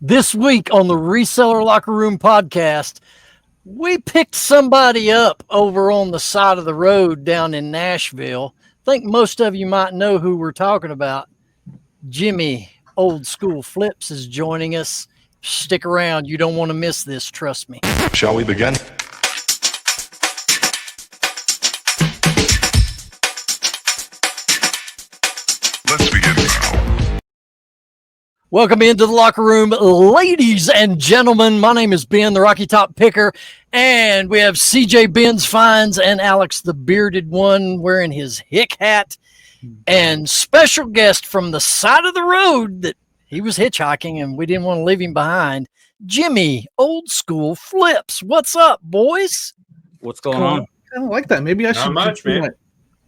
This week on the Reseller Locker Room podcast, we picked somebody up over on the side of the road down in Nashville. I think most of you might know who we're talking about. Jimmy, Old School Flips, is joining us. Stick around. You don't want to miss this. Trust me. Shall we begin? Let's begin now. Welcome into the locker room, ladies and gentlemen. My name is Ben, the Rocky Top Picker, and we have CJ Ben's Finds and Alex, the bearded one, wearing his hick hat, and special guest from the side of the road that he was hitchhiking and we didn't want to leave him behind, Jimmy, Old School Flips. What's up, boys? What's going on? I kind of like that. Maybe I should do my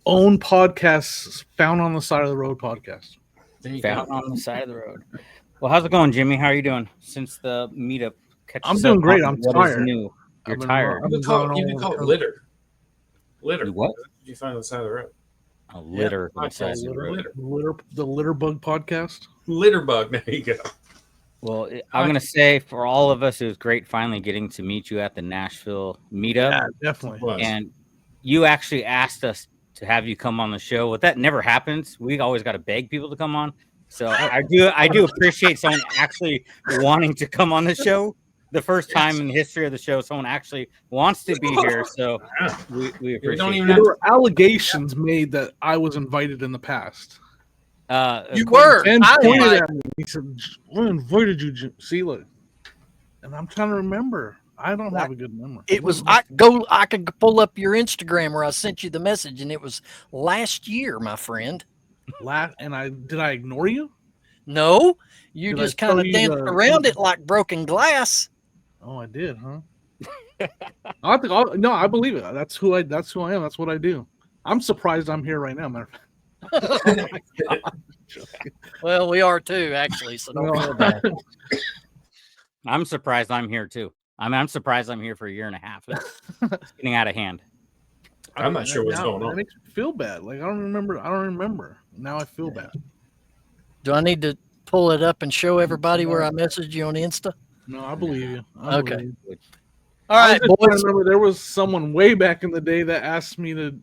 own podcast, Found on the Side of the Road podcast. Found on the side of the road. Well, how's it going, Jimmy? How are you doing since the meetup? I'm doing great. I'm tired. New? You're tired. You can call it litter. Litter. What? You find on the side of the road. A litter. Yeah, on the side of the road. The Litter Bug podcast. Litter bug. There you go. Well, I'm going to say for all of us, it was great finally getting to meet you at the Nashville meetup. Yeah, definitely. And you actually asked us to have you come on the show. Well, that never happens. We always got to beg people to come on. So I do appreciate someone actually wanting to come on the show. The first time in the history of the show, someone actually wants to be here. So we appreciate it. There were allegations made that I was invited in the past. You were. Ben pointed at me. He said, "I invited you, Jim." See, look. And I'm trying to remember. I don't have a good memory. It was I could pull up your Instagram where I sent you the message, and it was last year, my friend. And did I ignore you? No, you Did just I kind of tell you danced the- around it like broken glass. Oh, I did, huh? No, I believe it. That's who I am. That's what I do. I'm surprised I'm here right now, matter of fact. Well, we are too, actually. So don't feel bad. I'm surprised I'm here too. I'm surprised I'm here for a year and a half. It's getting out of hand. I'm not sure what's going on. It makes me feel bad. Like I don't remember. Now I feel bad. Do I need to pull it up and show everybody where I messaged you on Insta? No, I believe you. Okay. You. All right, I boys. remember there was someone way back in the day that asked me to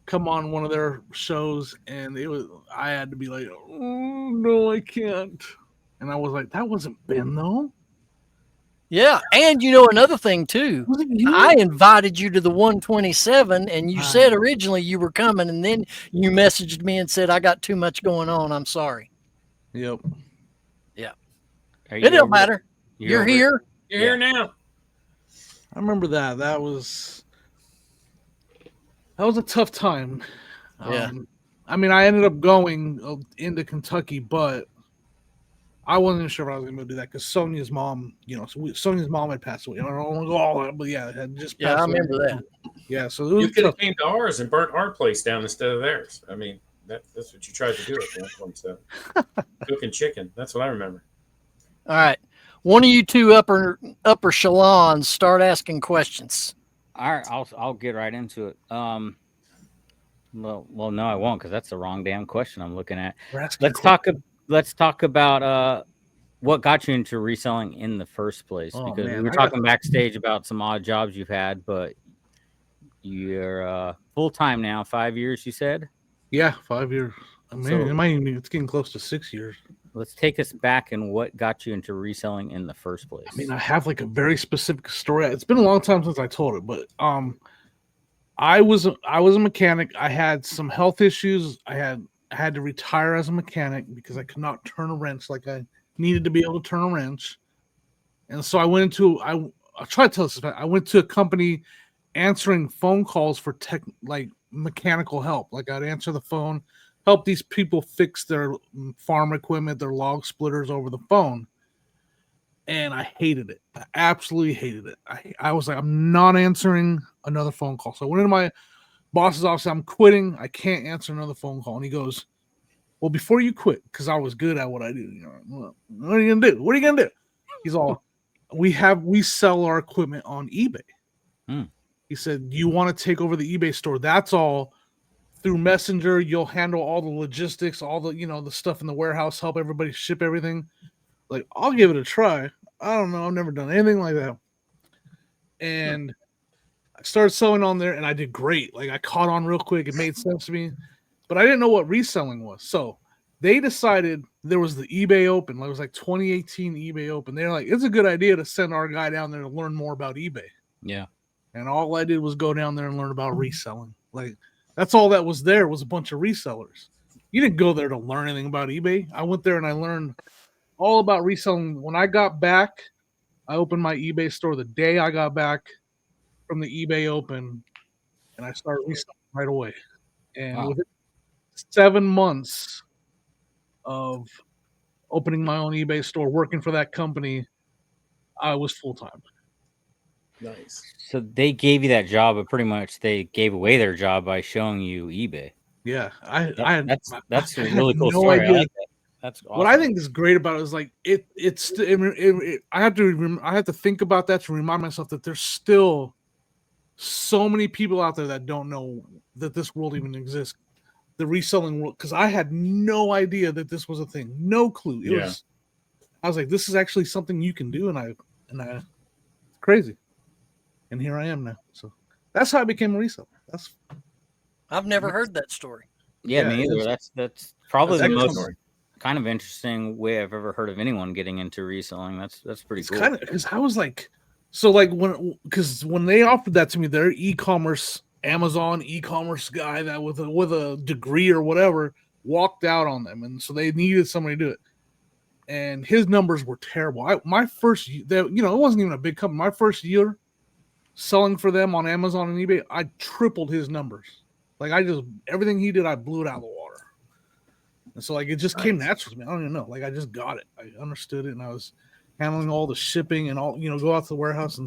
come on one of their shows, and I had to be like, "Oh no, I can't." And I was like, "That wasn't Ben, though." Yeah, and you know another thing too. Was it you? I invited you to the 127, and you said originally you were coming, and then you messaged me and said I got too much going on. I'm sorry. Yep. It don't matter. You're here. You're here now. I remember that. That was a tough time. Yeah. I mean, I ended up going into Kentucky, but I wasn't sure if I was going to do that because Sonia's mom, Sonia's mom had passed away. I don't want to go all that, but yeah, it had just passed I away. remember that. Yeah, so it was You could have tough. came to ours and burnt our place down instead of theirs. I mean, that's what you tried to do at the one so cooking chicken. That's what I remember. All right. One of you two upper echelons start asking questions. All right, I'll get right into it. Well, no, I won't because that's the wrong damn question I'm looking at. Let's talk about what got you into reselling in the first place. Oh, because man, we were talking backstage about some odd jobs you've had, but you're full time now. 5 years, you said. Yeah, 5 years. I mean, it's getting close to 6 years. Let's take us back and what got you into reselling in the first place. I mean, I have like a very specific story. It's been a long time since I told it, but I was a mechanic. I had some health issues. I had to retire as a mechanic because I could not turn a wrench like I needed to be able to turn a wrench. And so I went I'll try to tell this. I went to a company answering phone calls for mechanical help. Like I'd answer the phone, help these people fix their farm equipment, their log splitters over the phone. And I hated it. I absolutely hated it. I was like, I'm not answering another phone call. So I went into my boss's office. I'm quitting. I can't answer another phone call. And he goes, well, before you quit, because I was good at what I do. What are you going to do? What are you going to do? He's all, we sell our equipment on eBay. He said, you want to take over the eBay store? That's all through Messenger. You'll handle all the logistics, all the, the stuff in the warehouse, help everybody ship everything. like, I'll give it a try. I don't know. I've never done anything like that. And I started selling on there and I did great. Like I caught on real quick. It made sense to me, but I didn't know what reselling was. So they decided there was the eBay Open. It was like 2018 eBay Open. They're like, it's a good idea to send our guy down there to learn more about eBay. Yeah. And all I did was go down there and learn about reselling. Like that's all that was there was a bunch of resellers. You didn't go there to learn anything about eBay. I went there and I learned all about reselling. When I got back, I opened my eBay store the day I got back from the eBay Open, and I started reselling right away. And within 7 months of opening my own eBay store, working for that company, I was full time. Nice. So they gave you that job, but pretty much they gave away their job by showing you eBay. Yeah, That's I a had really cool no story. idea. I like that. That's awesome. What I think is great about it is like I have to think about that to remind myself that there's still so many people out there that don't know that this world even exists, the reselling world, because I had no idea that this was a thing, no clue. I was like, this is actually something you can do, and I it's crazy, and here I am now. So that's how I became a reseller. I've never heard that story. Yeah, me either. That's probably That's the most story. kind of interesting way I've ever heard of anyone getting into reselling. That's pretty cool. Kind of because I was like, so like when they offered that to me, their e-commerce Amazon e-commerce guy that with a degree or whatever walked out on them, and so they needed somebody to do it. And his numbers were terrible. My first, it wasn't even a big company. My first year selling for them on Amazon and eBay, I tripled his numbers. Like everything he did, I blew it out of the water. And so like it just came natural to me. I don't even know. Like I just got it. I understood it, and I was handling all the shipping and all. Go out to the warehouse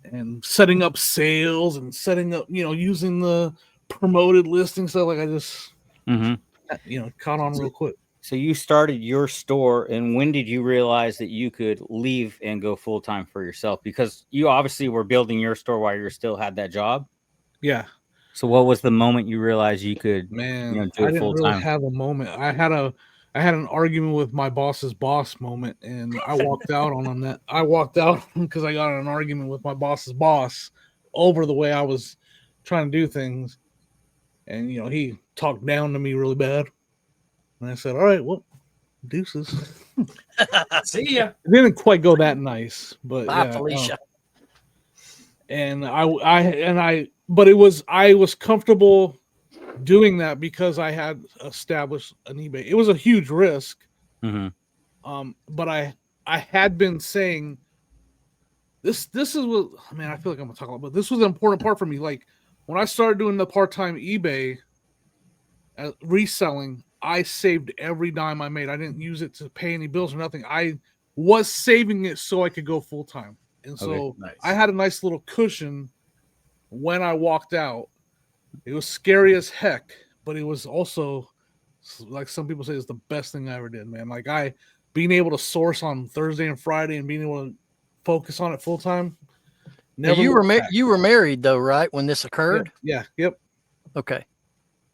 and setting up sales and setting up, using the promoted listing stuff. Like I just, caught on real quick. So you started your store, and when did you realize that you could leave and go full time for yourself? Because you obviously were building your store while you still had that job. Yeah. So what was the moment you realized you could, do it I didn't full really time? have a moment. I had an argument with my boss's boss moment, and I walked out on that. I walked out because I got in an argument with my boss's boss over the way I was trying to do things, and he talked down to me really bad, and I said, "All right, well, deuces." See ya. It didn't quite go that nice, but Bye, yeah, Felicia. and I was comfortable doing that because I had established an eBay. It was a huge risk, but I had been saying this is what I feel like I'm gonna talk about, but this was an important part for me. Like when I started doing the part-time eBay reselling, I saved every dime I made. I didn't use it to pay any bills or nothing. I was saving it so I could go full-time. And so nice. I had a nice little cushion when I walked out. It was scary as heck, but it was also, like some people say, it's the best thing I ever did, man. Like being able to source on Thursday and Friday and being able to focus on it full time. Now, you were married though, right? When this occurred? Yeah. Yep. Okay.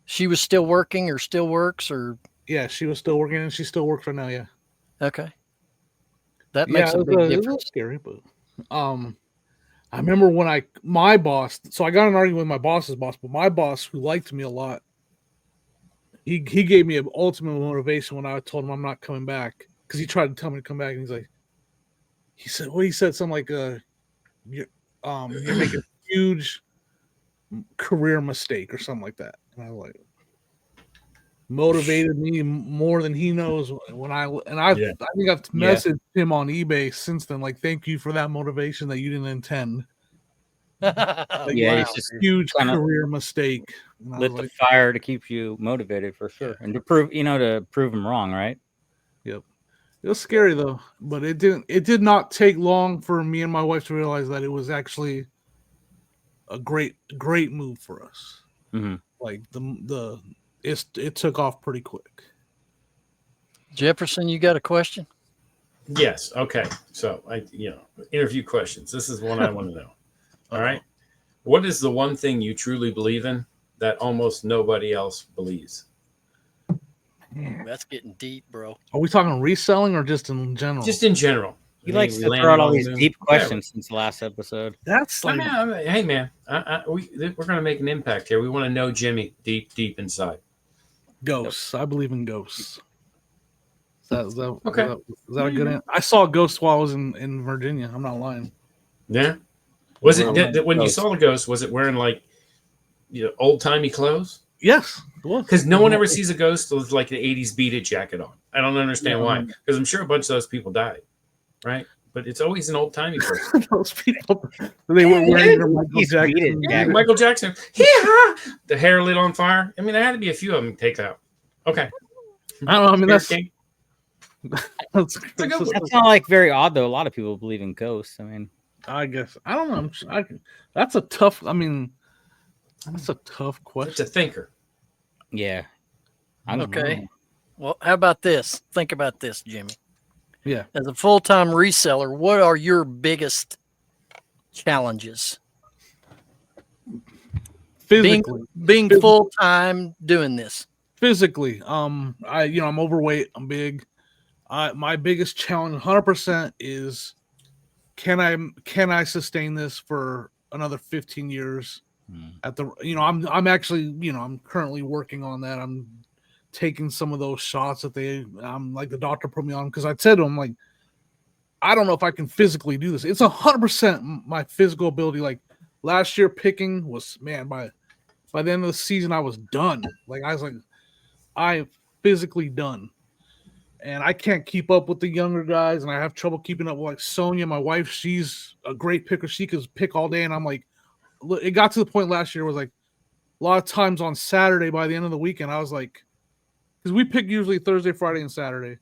She was still working or still works or? Yeah, she was still working and she still works right now. Yeah. Okay. That makes a big difference. It was scary, but I remember when my boss, so I got in an argument with my boss's boss, but my boss, who liked me a lot, he gave me an ultimate motivation when I told him I'm not coming back, because he tried to tell me to come back, and he said something like, you're making a huge career mistake or something like that. And I was like, motivated me more than he knows I think I've messaged him on eBay since then, like, thank you for that motivation that you didn't intend. It's just huge career mistake. Lit the fire to keep you motivated for sure, and to prove him wrong, right? Yep. It was scary though, but it did not take long for me and my wife to realize that it was actually a great move for us. Like it took off pretty quick. Jefferson, you got a question? Yes. Okay. So interview questions. This is one I want to know. All right. What is the one thing you truly believe in that almost nobody else believes? That's getting deep, bro. Are we talking reselling or just in general? Just in general. He I mean, likes we to landed throw out all on these them. deep Yeah, questions since the last episode. That's like, hey man, we're going to make an impact here. We want to know Jimmy deep inside. ghosts. I believe in ghosts. Is that Okay. Is that a good answer? I saw a ghost while I was in Virginia. I'm not lying. Yeah. Was Well, it when you ghost. saw the ghost? Was it wearing like old timey clothes? Yes, it was. Because no one ever sees a ghost with like the '80s beat it jacket on. I don't understand why. Because I'm sure a bunch of those people died, right? But it's always an old timey person. Those people, they were wearing their Michael He's beat it, Jackson. Yeah, Jack. Michael Jackson. Yeah, the hair lit on fire. I mean, there had to be a few of them take out. Okay. I don't know. I mean, Bear that's King. that's, a good one. That's not like very odd though. A lot of people believe in ghosts. I mean, I guess I don't know. That's a tough. I mean, that's a tough It's a question. thinker. yeah. I don't Okay. know. Well, how about this? Think about this, Jimmy. Yeah. As a full-time reseller, what are your biggest challenges? Physically, Being full-time doing this. physically, I'm overweight. I'm big. My biggest challenge, 100%, is can I sustain this for another 15 years? I'm actually, I'm currently working on that. I'm taking some of those shots that like the doctor put me on, because I said to him, like, I don't know if I can physically do this. It's 100% my physical ability. Like last year picking was, man, by the end of the season, I was done. Like I physically done. And I can't keep up with the younger guys, and I have trouble keeping up with like Sonia, my wife. She's a great picker. She could pick all day, and I'm like, it got to the point last year was like a lot of times on Saturday by the end of the weekend, I was like, because we pick usually Thursday, Friday, and Saturday.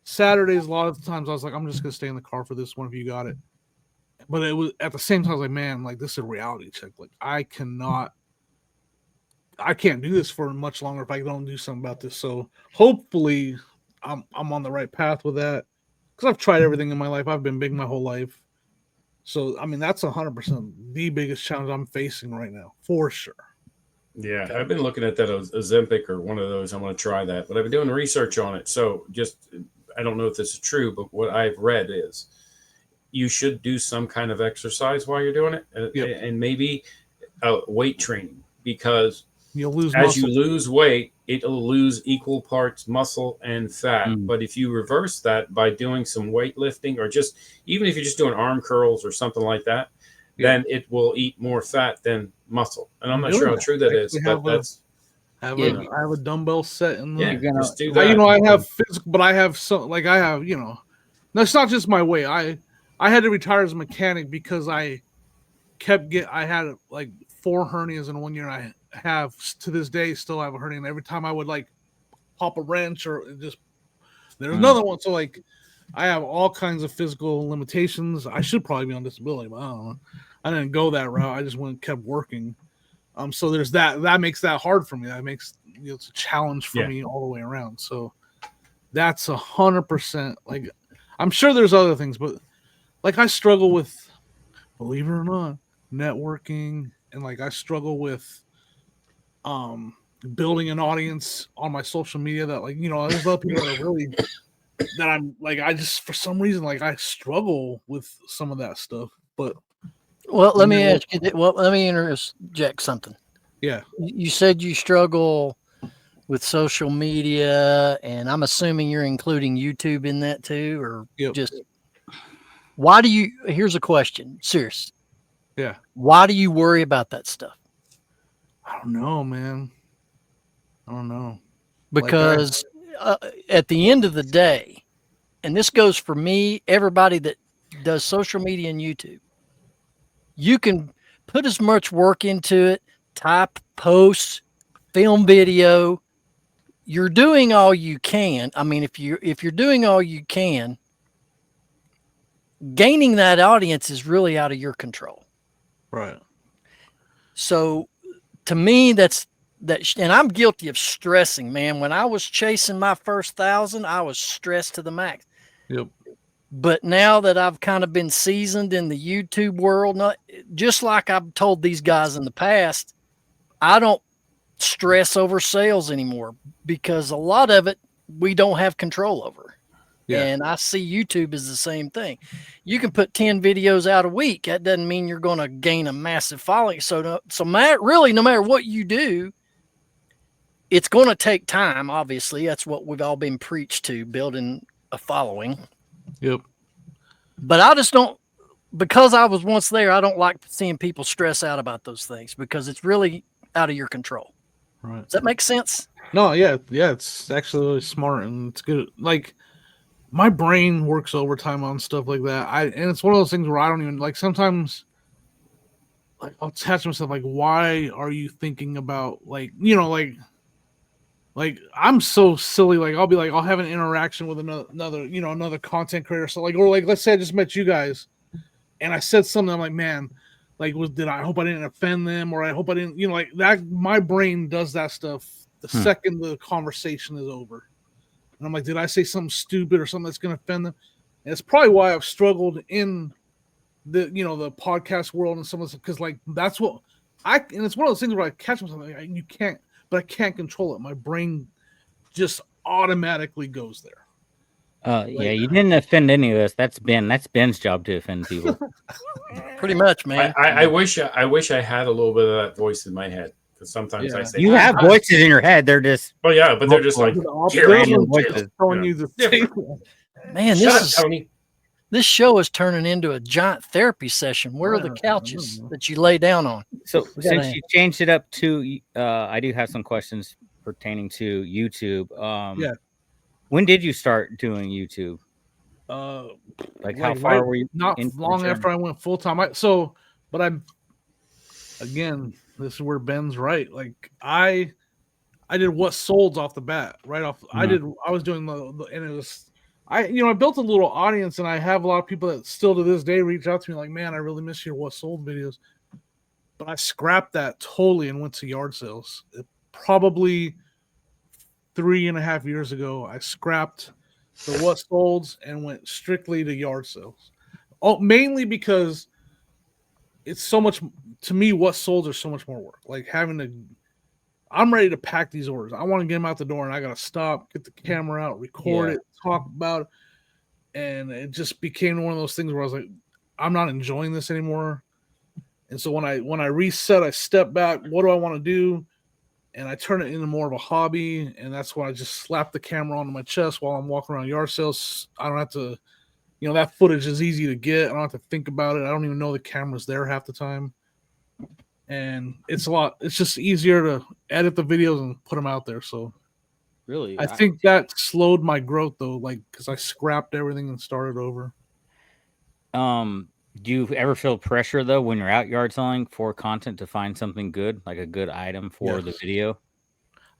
Saturdays, a lot of the times I was like, I'm just gonna stay in the car for this one if you got it. But it was at the same time, I was like, man, like this is a reality check. Like I can't do this for much longer if I don't do something about this. So hopefully I'm on the right path with that, because I've tried everything in my life. I've been big my whole life. So I mean that's 100% the biggest challenge I'm facing right now, for sure. Yeah, I've been looking at that Ozempic or one of those. I want to try that, but I've been doing research on it. So I don't know if this is true, but what I've read is you should do some kind of exercise while you're doing it, and maybe weight training, because You'll lose as muscle. you lose weight, it'll lose equal parts muscle and fat. But if you reverse that by doing some weightlifting, or just even if you're just doing arm curls or something like that, then it will eat more fat than muscle. And I'm not sure how true that is, but that's I have a dumbbell set in the just do that. I have physical, but I have some, like I have, that's not just my weight. I had to retire as a mechanic because I had like 4 hernias in 1 year, and I have to this day still have a hernia. And every time I would like pop a wrench or there's another one. So like I have all kinds of physical limitations. I should probably be on disability, but I don't know. I didn't go that route. I just kept working. So there's that makes that hard for me. That makes it's a challenge for me all the way around. So that's 100%. Like I'm sure there's other things, but like I struggle with, believe it or not, networking, and like I struggle with building an audience on my social media. That like there's other people that are really that I'm like, I just for some reason like I struggle with some of that stuff. But let me ask you. Let me interject something. Yeah, you said you struggle with social media, and I'm assuming you're including YouTube in that too, or just why do you? Here's a question, serious. Yeah, why do you worry about that stuff? I don't know, man. I don't know. Because at the end of the day, and this goes for me, everybody that does social media and YouTube, you can put as much work into it, type, post, film video. You're doing all you can. I mean, if you're doing all you can, gaining that audience is really out of your control. Right. So to me, and I'm guilty of stressing, man. When I was chasing my first 1,000, I was stressed to the max. Yep. But now that I've kind of been seasoned in the YouTube world, just like I've told these guys in the past, I don't stress over sales anymore, because a lot of it we don't have control over. Yeah. And I see YouTube as the same thing. You can put 10 videos out a week. That doesn't mean you're going to gain a massive following. Really, no matter what you do, it's going to take time. Obviously, that's what we've all been preached to, building a following. Yep. But I just don't, because I was once there, I don't like seeing people stress out about those things because it's really out of your control. Right. Does that make sense? No, yeah, it's actually really smart and it's good. Like my brain works overtime on stuff like that. And it's one of those things where I don't even like sometimes like I'll catch myself like, why are you thinking about like I'm so silly. Like I'll be like, I'll have an interaction with another content creator. So like, or like, let's say I just met you guys, and I said something. I'm like, man, like, I hope I didn't offend them, or I hope I didn't, like that. My brain does that stuff the second the conversation is over, and I'm like, did I say something stupid or something that's going to offend them? And it's probably why I've struggled in the the podcast world and some of this, because like that's what and it's one of those things where I catch myself like, you can't. But I can't control it. My brain just automatically goes there. Yeah, you didn't offend any of us. That's Ben's job to offend people. Pretty much, man. I wish I had a little bit of that voice in my head, because sometimes I say You have voices in your head. They're just but they're just like random voices. Telling you the same. Man, Shut up, Tony. This show is turning into a giant therapy session. Where are the couches that you lay down on? So since you changed it up to, I do have some questions pertaining to YouTube. When did you start doing YouTube? Like how far were you? Not long after I went full time. But I'm again. This is where Ben's right. Like I did what sold off the bat right off. Mm-hmm. I was doing and it was. I built a little audience, and I have a lot of people that still to this day reach out to me like, man, I really miss your what sold videos. But I scrapped that totally and went to yard sales. Probably 3.5 years ago, I scrapped the what solds and went strictly to yard sales. Oh, mainly because it's so much, to me, what solds are so much more work. Like I'm ready to pack these orders. I want to get them out the door, and I got to stop, get the camera out, record it, talk about it. And it just became one of those things where I was like, I'm not enjoying this anymore. And so when I reset, I step back. What do I want to do? And I turn it into more of a hobby. And that's when I just slap the camera onto my chest while I'm walking around yard sales. I don't have to, that footage is easy to get. I don't have to think about it. I don't even know the camera's there half the time. And it's just easier to edit the videos and put them out there. So really, I think that slowed my growth though, like, because I scrapped everything and started over. Do you ever feel pressure though when you're out yard selling for content to find something good, like a good item for the video?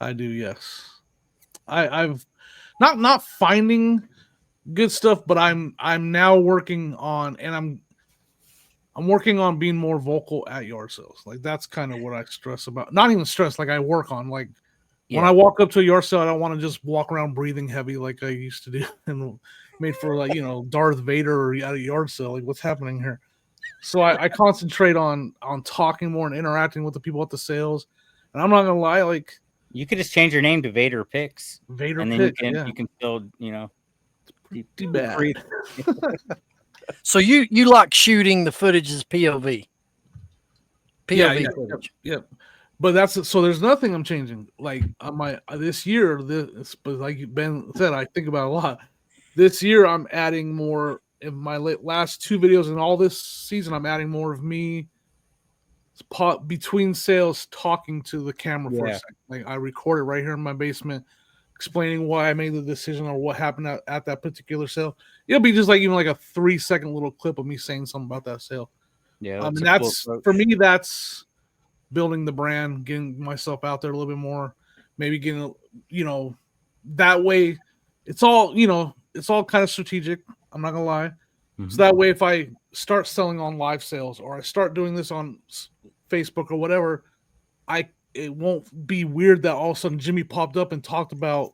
I do, yes. I've not finding good stuff, but I'm now working on, and I'm working on being more vocal at yard sales. Like that's kind of what I stress about. Not even stress, like I work on. Like when I walk up to a yard sale, I don't want to just walk around breathing heavy like I used to do and made for like Darth Vader at a yard sale. Like what's happening here? So I concentrate on talking more and interacting with the people at the sales. And I'm not gonna lie, like you could just change your name to Vader Picks. Vader and Pick, then you can still too bad. So you like shooting the footage as POV? POV footage. Yep. But that's so. There's nothing I'm changing. Like on my this year, but like Ben said, I think about it a lot. This year, I'm adding more. In my last 2 videos and all this season, I'm adding more of me between sales talking to the camera for a second. Like I record it right here in my basement, explaining why I made the decision or what happened at that particular sale. It'll be just like even like a 3-second little clip of me saying something about that sale. Yeah, and that's for me. That's building the brand, getting myself out there a little bit more, maybe getting that way. It's all it's all kind of strategic. I'm not gonna lie. Mm-hmm. So that way, if I start selling on live sales or I start doing this on Facebook or whatever, it won't be weird that all of a sudden Jimmy popped up and talked about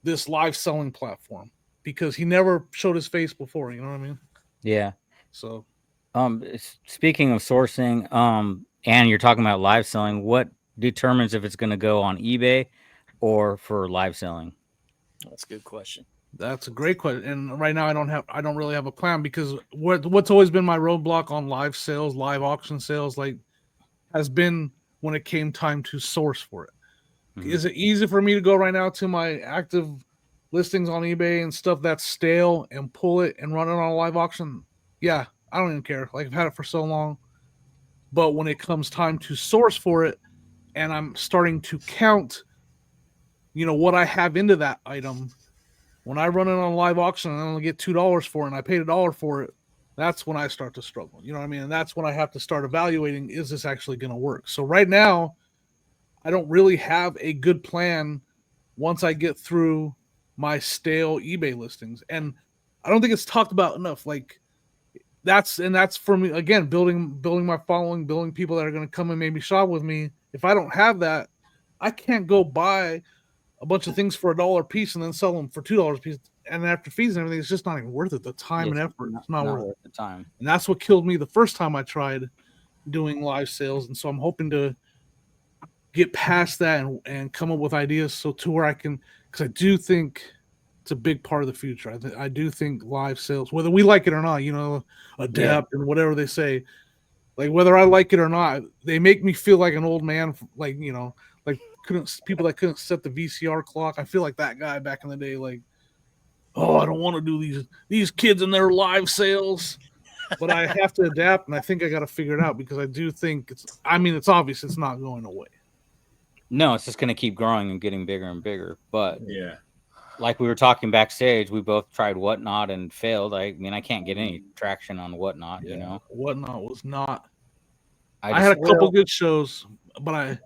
this live selling platform because he never showed his face before. You know what I mean? Yeah. So, speaking of sourcing, and you're talking about live selling, what determines if it's going to go on eBay or for live selling? That's a good question. That's a great question. And right now I don't really have a plan because what's always been my roadblock on live sales, live auction sales, like has been when it came time to source for it. Mhm. Is it easy for me to go right now to my active listings on eBay and stuff that's stale and pull it and run it on a live auction? Yeah, I don't even care. Like I've had it for so long. But when it comes time to source for it and I'm starting to count, what I have into that item, when I run it on a live auction and I only get $2 for it and I paid $1 for it, that's when I start to struggle. You know what I mean? And that's when I have to start evaluating, is this actually going to work? So right now, I don't really have a good plan once I get through my stale eBay listings. And I don't think it's talked about enough. Like that's for me again, building my following, building people that are going to come and maybe shop with me. If I don't have that, I can't go buy a bunch of things for $1 a piece and then sell them for $2 a piece. And after fees and everything, it's just not even worth it. The time and effort, it's not worth it. The time. And that's what killed me the first time I tried doing live sales. And so I'm hoping to get past that and come up with ideas so to where I can, because I do think it's a big part of the future. I do think live sales, whether we like it or not, adapt and whatever they say, like whether I like it or not, they make me feel like an old man, like like people that couldn't set the VCR clock. I feel like that guy back in the day, like, oh, I don't want to do these kids and their live sales, but I have to adapt, and I think I got to figure it out because I do think it's obvious it's not going away. No, it's just going to keep growing and getting bigger and bigger. But Yeah. like we were talking backstage, we both tried Whatnot and failed. I mean, I can't get any traction on Whatnot, Whatnot was not. I had a couple good shows, but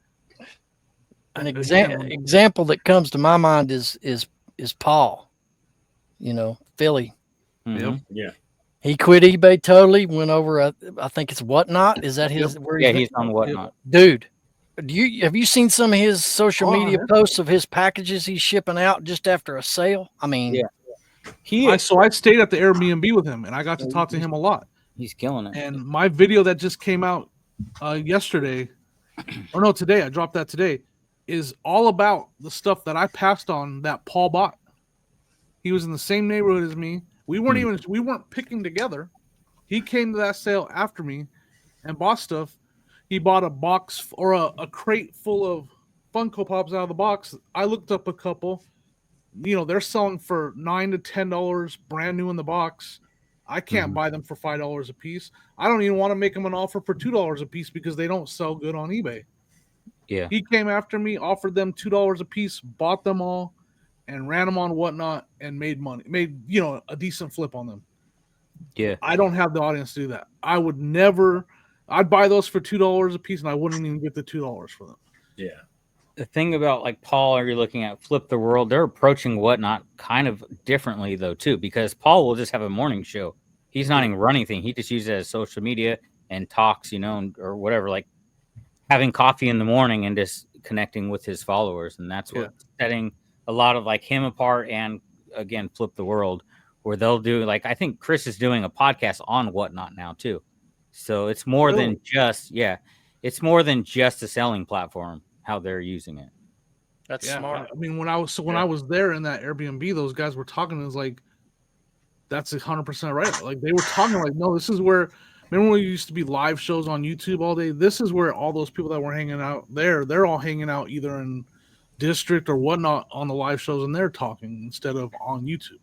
an example that comes to my mind is Paul, Philly. Mm-hmm. Yeah. He quit eBay totally, went over. I think it's Whatnot. Is that his? Yep. Where He's on Whatnot. Dude, have you seen some of his social media yeah. posts of his packages he's shipping out just after a sale? I mean, Yeah. I stayed at the Airbnb with him, and I got to talk to him a lot. He's killing it. And my video that just came out yesterday, or no, today, I dropped that today, is all about the stuff that I passed on that Paul bought. He was in the same neighborhood as me. We weren't picking together. He came to that sale after me and bought stuff. He bought a box or a crate full of Funko Pops out of the box. I looked up a couple. They're selling for $9 to $10 brand new in the box. I can't buy them for $5 a piece. I don't even want to make them an offer for $2 a piece because they don't sell good on eBay. Yeah. He came after me, offered them $2 a piece, bought them all, and ran them on Whatnot and made money. Made, a decent flip on them. Yeah. I don't have the audience to do that. I'd buy those for $2 a piece and I wouldn't even get the $2 for them. Yeah. The thing about like Paul, or you're looking at Flip the World, they're approaching Whatnot kind of differently though too, because Paul will just have a morning show. He's not even running anything. He just uses it as social media and talks, or whatever, like having coffee in the morning and just connecting with his followers. And that's what's setting a lot of like him apart. And again, Flip the World, where they'll do, like, I think Chris is doing a podcast on Whatnot now too. So it's more than just, it's more than just a selling platform, how they're using it. That's smart. I mean, when I was there in that Airbnb, those guys were talking. It was like, that's 100% right. Like they were talking like, no, this is where. Remember when we used to be live shows on YouTube all day? This is where all those people that were hanging out there, they're all hanging out either in District or Whatnot on the live shows, and they're talking instead of on YouTube.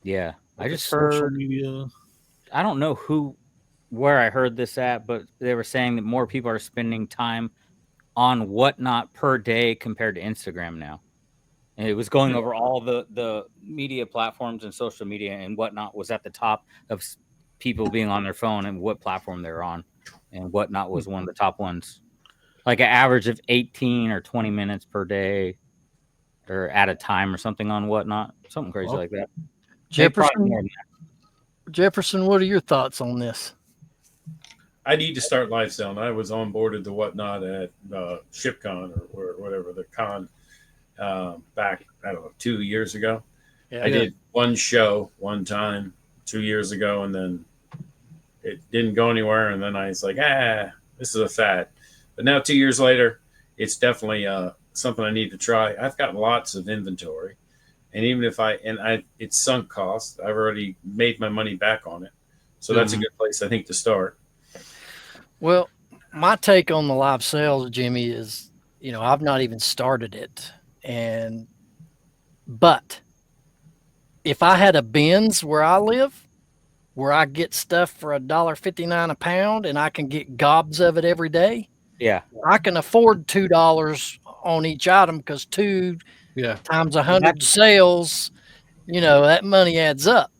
Yeah, like I just social heard. media. I don't know where I heard this at, but they were saying that more people are spending time on Whatnot per day compared to Instagram now. And it was going over all the media platforms and social media, and Whatnot was at the top of people being on their phone and what platform they're on. And Whatnot was one of the top ones. Like an average of 18 or 20 minutes per day or at a time or something on Whatnot. Something crazy like that. Jefferson, what are your thoughts on this? I need to start live selling. I was onboarded to Whatnot at ShipCon or whatever the con back, I don't know, 2 years ago. I did one show one time 2 years ago, and then it didn't go anywhere. And then I was like, this is a fad. But now 2 years later, it's definitely something I need to try. I've got lots of inventory, And even if it's sunk cost, I've already made my money back on it. So that's a good place, I think, to start. Well, my take on the live sales, Jimmy, is, I've not even started it. But if I had a Benz where I live, where I get stuff for $1.59 a pound and I can get gobs of it every day, Yeah. I can afford $2 on each item, because 2 times 100 sales, that money adds up.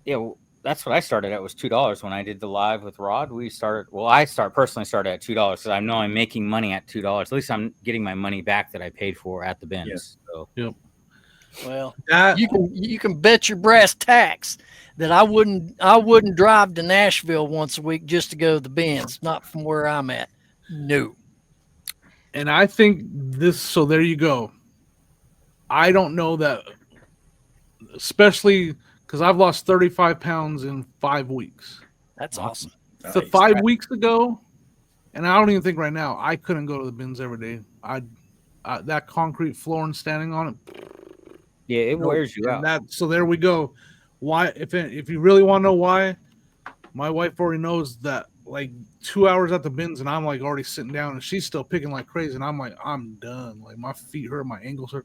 Yeah, well, that's what I started at, was $2 when I did the live with Rod. I personally started at $2 because I know I'm making money at $2. At least I'm getting my money back that I paid for at the bins. Yeah. So. Yep. Well, you can bet your brass tacks that I wouldn't drive to Nashville once a week just to go to the bins, not from where I'm at. No. And I think so there you go. I don't know that, especially because I've lost 35 pounds in 5 weeks. That's awesome. So 5 weeks ago, and I don't even think right now, I couldn't go to the bins every day. That concrete floor and standing on it. Yeah, it wears you out. So there we go. Why, if you really want to know why, my wife already knows that, like 2 hours at the bins and I'm like already sitting down and she's still picking like crazy and I'm like, I'm done. Like my feet hurt, my ankles hurt.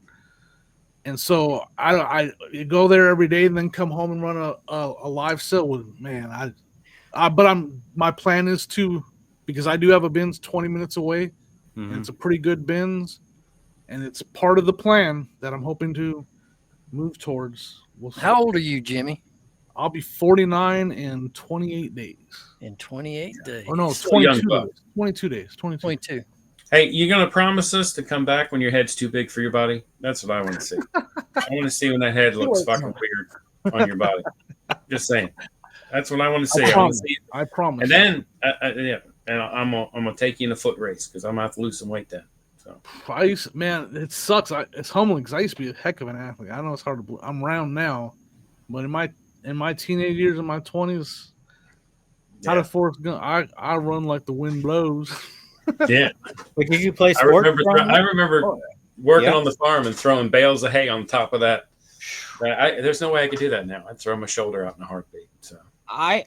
And so I go there every day and then come home and run a live sale with, man. My plan is to, because I do have a bins 20 minutes away, and it's a pretty good bins, and it's part of the plan that I'm hoping to move towards. How old are you, Jimmy? I'll be 49 in 28 days. In 28 days. Or no, 22 days. 22 days. 22. Hey, you going to promise us to come back when your head's too big for your body? That's what I want to see. I want to see when that head looks fucking weird on your body. Just saying. That's what I want to see. I promise. And then, and I'm gonna take you in a foot race because I'm gonna have to lose some weight then. So, it sucks. It's humbling because I used to be a heck of an athlete. I know it's hard to believe. I'm round now, but in my teenage years, in my 20s, out of Forrest Gump, I run like the wind blows. Yeah. Wait, did you play sports? I remember working on the farm and throwing bales of hay on top of that. There's no way I could do that now. I'd throw my shoulder out in a heartbeat. So I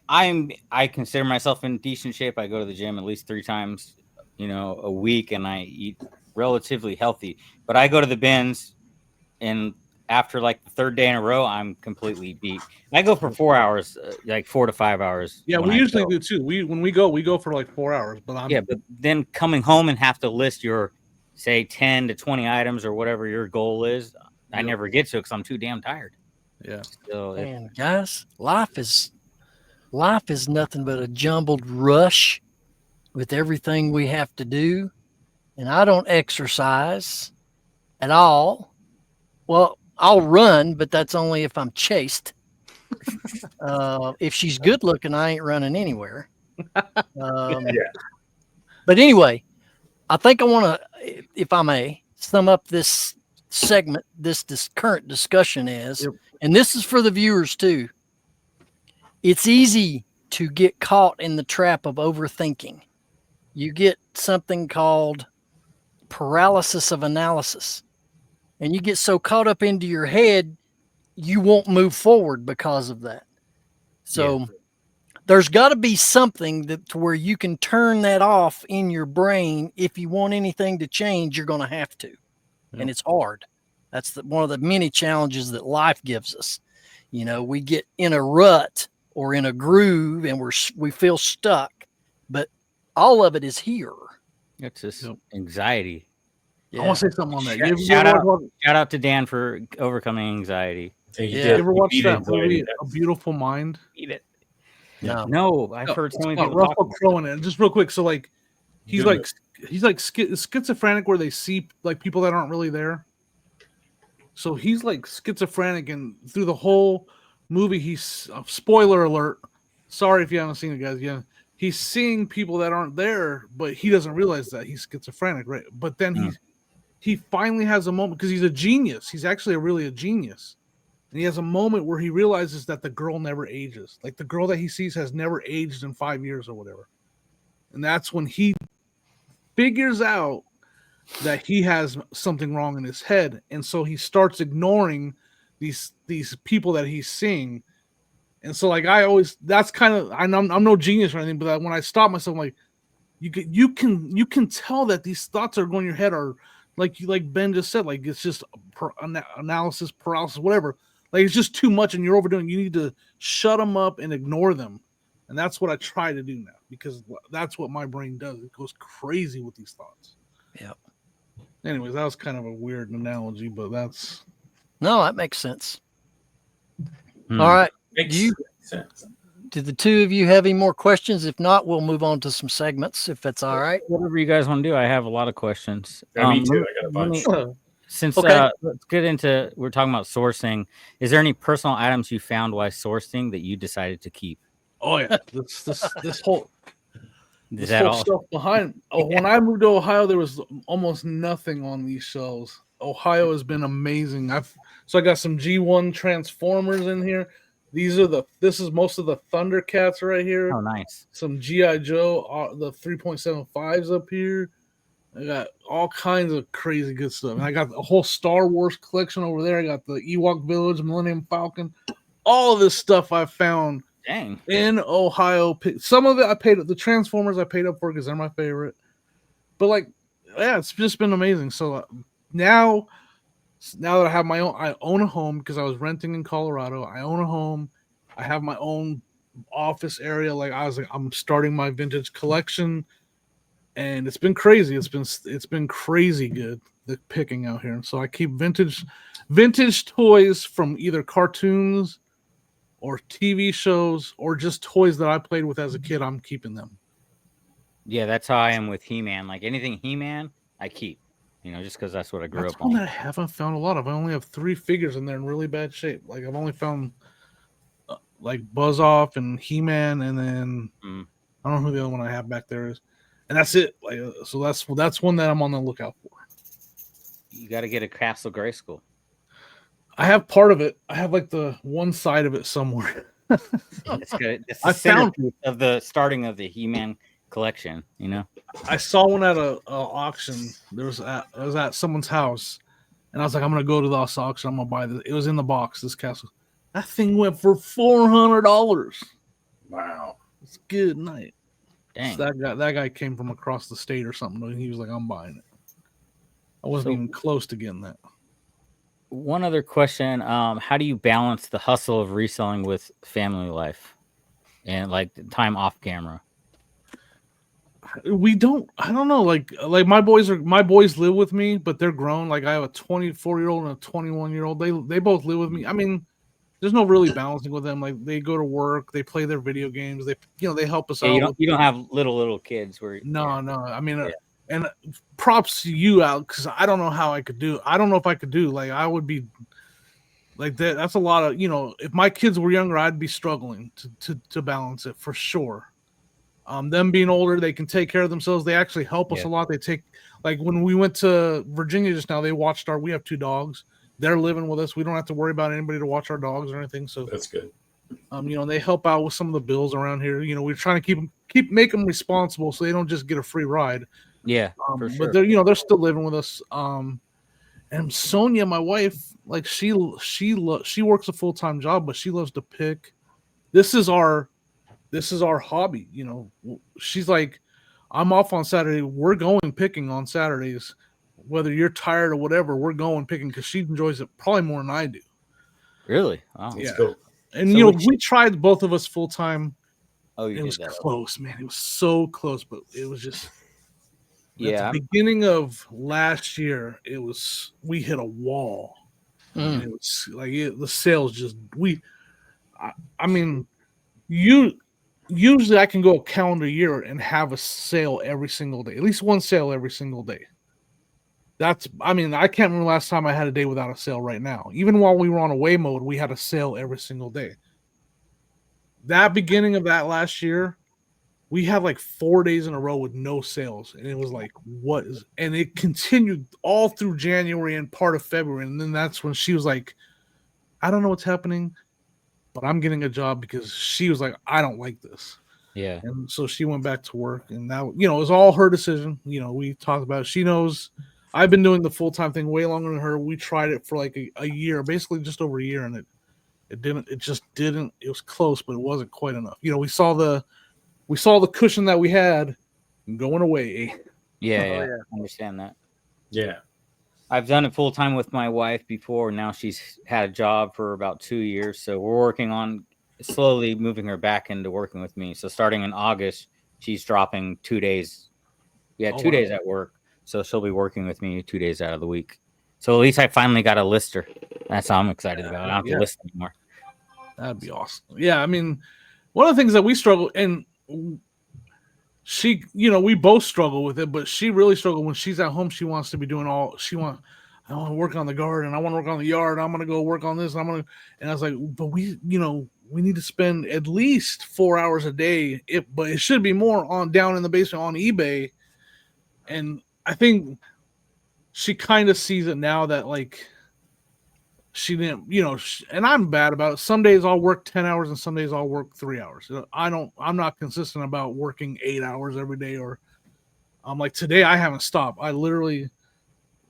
consider myself in decent shape. I go to the gym at least 3 times, a week, and I eat relatively healthy. But I go to the bins, and after like the 3rd day in a row, I'm completely beat. I go for 4 hours, like 4 to 5 hours. Yeah, we usually do too. When we go for like 4 hours. But but then coming home and have to list your, say, 10 to 20 items or whatever your goal is, I never get to because I'm too damn tired. Yeah. So man, guys, life is nothing but a jumbled rush with everything we have to do. And I don't exercise at all. Well, I'll run, but that's only if I'm chased. If she's good looking, I ain't running anywhere. But anyway, I think I want to, if I may, sum up this segment, this current discussion is, and this is for the viewers too. It's easy to get caught in the trap of overthinking. You get something called paralysis of analysis. And you get so caught up into your head, you won't move forward because of that. So there's got to be something to where you can turn that off in your brain. If you want anything to change, you're going to have to. And it's hard. That's one of the many challenges that life gives us. We get in a rut or in a groove and we feel stuck, but all of it is here. It's just anxiety. Yeah. I want to say something on that. Shout out to Dan for overcoming anxiety. You ever watch that movie, A Beautiful Mind? Eat it. No, I've heard so many people Russell Crowe in it. Just real quick, so like he's like schizophrenic where they see like people that aren't really there. So he's like schizophrenic, and through the whole movie, he's spoiler alert. Sorry if you haven't seen it, guys. Yeah, he's seeing people that aren't there, but he doesn't realize that he's schizophrenic, right? But then he finally has a moment because he's a genius. He's actually really a genius. And he has a moment where he realizes that the girl never ages. Like the girl that he sees has never aged in 5 years or whatever. And that's when he figures out that he has something wrong in his head. And so he starts ignoring these people that he's seeing. And so like I always, that's kind of, I'm no genius or anything, but when I stop myself, I'm like, you can tell that these thoughts are going in your head are like Ben just said, like it's just analysis paralysis, whatever. Like it's just too much and you're overdoing. You need to shut them up and ignore them. And that's what I try to do now because that's what my brain does. It goes crazy with these thoughts. Yeah. Anyways, that was kind of a weird analogy, but that's No, that makes sense. Hmm. All right. Makes Do you sense. do the two of you have any more questions? If not, we'll move on to some segments if that's all right. Whatever you guys want to do. I have a lot of questions. Yeah, me too. I got a bunch. Since Okay. let's get into, we're talking about sourcing. Is there any personal items you found while sourcing that you decided to keep? oh yeah. This whole Is that all? stuff behind. Oh, when I moved to Ohio, there was almost nothing on these shelves. Ohio has been amazing. I got some G1 Transformers in here. This is most of the Thundercats right here. Oh, nice. Some GI Joe, the 3.75s up here. I got all kinds of crazy good stuff. And I got a whole Star Wars collection over there. I got the Ewok Village, Millennium Falcon. All of this stuff I found Dang. in Ohio. Some of it I paid the Transformers I paid up for because they're my favorite. But like, yeah, it's just been amazing. So now that I have my own, I own a home because I was renting in Colorado. I own a home. I have my own office area. Like I'm starting my vintage collection, and it's been crazy. It's been crazy good the picking out here. So I keep vintage toys from either cartoons or TV shows or just toys that I played with as a kid. I'm keeping them. Yeah, that's how I am with He-Man. Like anything He-Man, I keep. You know, just because that's what I grew That's up one on. that I haven't found a lot of. I only have 3 figures and they're in really bad shape. Like I've only found like Buzz Off and He-Man, and then I don't know who the other one I have back there is, and that's it. Like so that's one that I'm on the lookout for. You got to get a Castle Grayskull. I have part of it. I have like the one side of it somewhere. It's good. It's the I found centerpiece of the starting of the He-Man collection. You know. I saw one at a auction. I was at someone's house, and I was like, I'm gonna go to this auction. I'm gonna buy this. It was in the box. This castle. That thing went for $400. Wow. It's a good night. Dang. So that guy came from across the state or something. And he was like, I'm buying it. I wasn't even close to getting that. One other question: how do you balance the hustle of reselling with family life and like the time off camera? I don't know. Like my boys live with me, but they're grown. Like I have a 24-year-old and a 21-year-old. They both live with me. I mean, there's no really balancing with them. Like they go to work, they play their video games, they help us out. You don't have little kids where no. I mean, and props to you, Al, because I don't know how I could do. I don't know if I could do. Like I would be like that. That's a lot of if my kids were younger, I'd be struggling to balance it for sure. Them being older, they can take care of themselves. They actually help us a lot. They take, like when we went to Virginia just now, they watched we have 2 dogs. They're living with us. We don't have to worry about anybody to watch our dogs or anything. So that's good. They help out with some of the bills around here. We're trying to make them responsible so they don't just get a free ride. Yeah, for sure. But they're still living with us. And Sonia, my wife, like she works a full-time job, but she loves to pick. This is our hobby. She's like, I'm off on Saturday. We're going picking on Saturdays, whether you're tired or whatever. We're going picking because she enjoys it probably more than I do. Really? Wow. Yeah. Cool. And we tried both of us full time. Oh, you it did was that. close, man. It was so close, but it was just. Yeah. At the beginning of last year, we hit a wall. And it was like the sales just I mean, usually I can go a calendar year and have a sale every single day, at least one sale every single day. I can't remember the last time I had a day without a sale right now. Even while we were on away mode, we had a sale every single day. That beginning of that last year, we had like 4 days in a row with no sales. And it was like, and it continued all through January and part of February. And then that's when she was like, I don't know what's happening, but I'm getting a job, because she was like, I don't like this. Yeah. And so she went back to work, and now, it was all her decision. We talked about it. She knows I've been doing the full-time thing way longer than her. We tried it for like a year, basically just over a year, and it just didn't. It was close, but it wasn't quite enough. You know, we saw the cushion that we had going away. Yeah, Oh, yeah, yeah. I understand that. Yeah. I've done it full time with my wife before. Now she's had a job for about 2 years, so we're working on slowly moving her back into working with me. So starting in August, she's dropping 2 days. Yeah, Oh, 2 wow. days at work, so she'll be working with me 2 days out of the week. So at least I finally got a lister. That's how I'm excited about. I don't have to list anymore. That'd be awesome. Yeah, I mean, one of the things that we struggle, and she, you know, we both struggle with it, but she really struggled when she's at home. She wants to be doing all I want to work on the garden. I want to work on the yard. I'm going to go work on this. And I was like, but we need to spend at least 4 hours a day. But it should be more on down in the basement on eBay. And I think she kind of sees it now that like she didn't, and I'm bad about it. Some days I'll work 10 hours and some days I'll work 3 hours. I'm not consistent about working 8 hours every day, or I'm like today I haven't stopped. I literally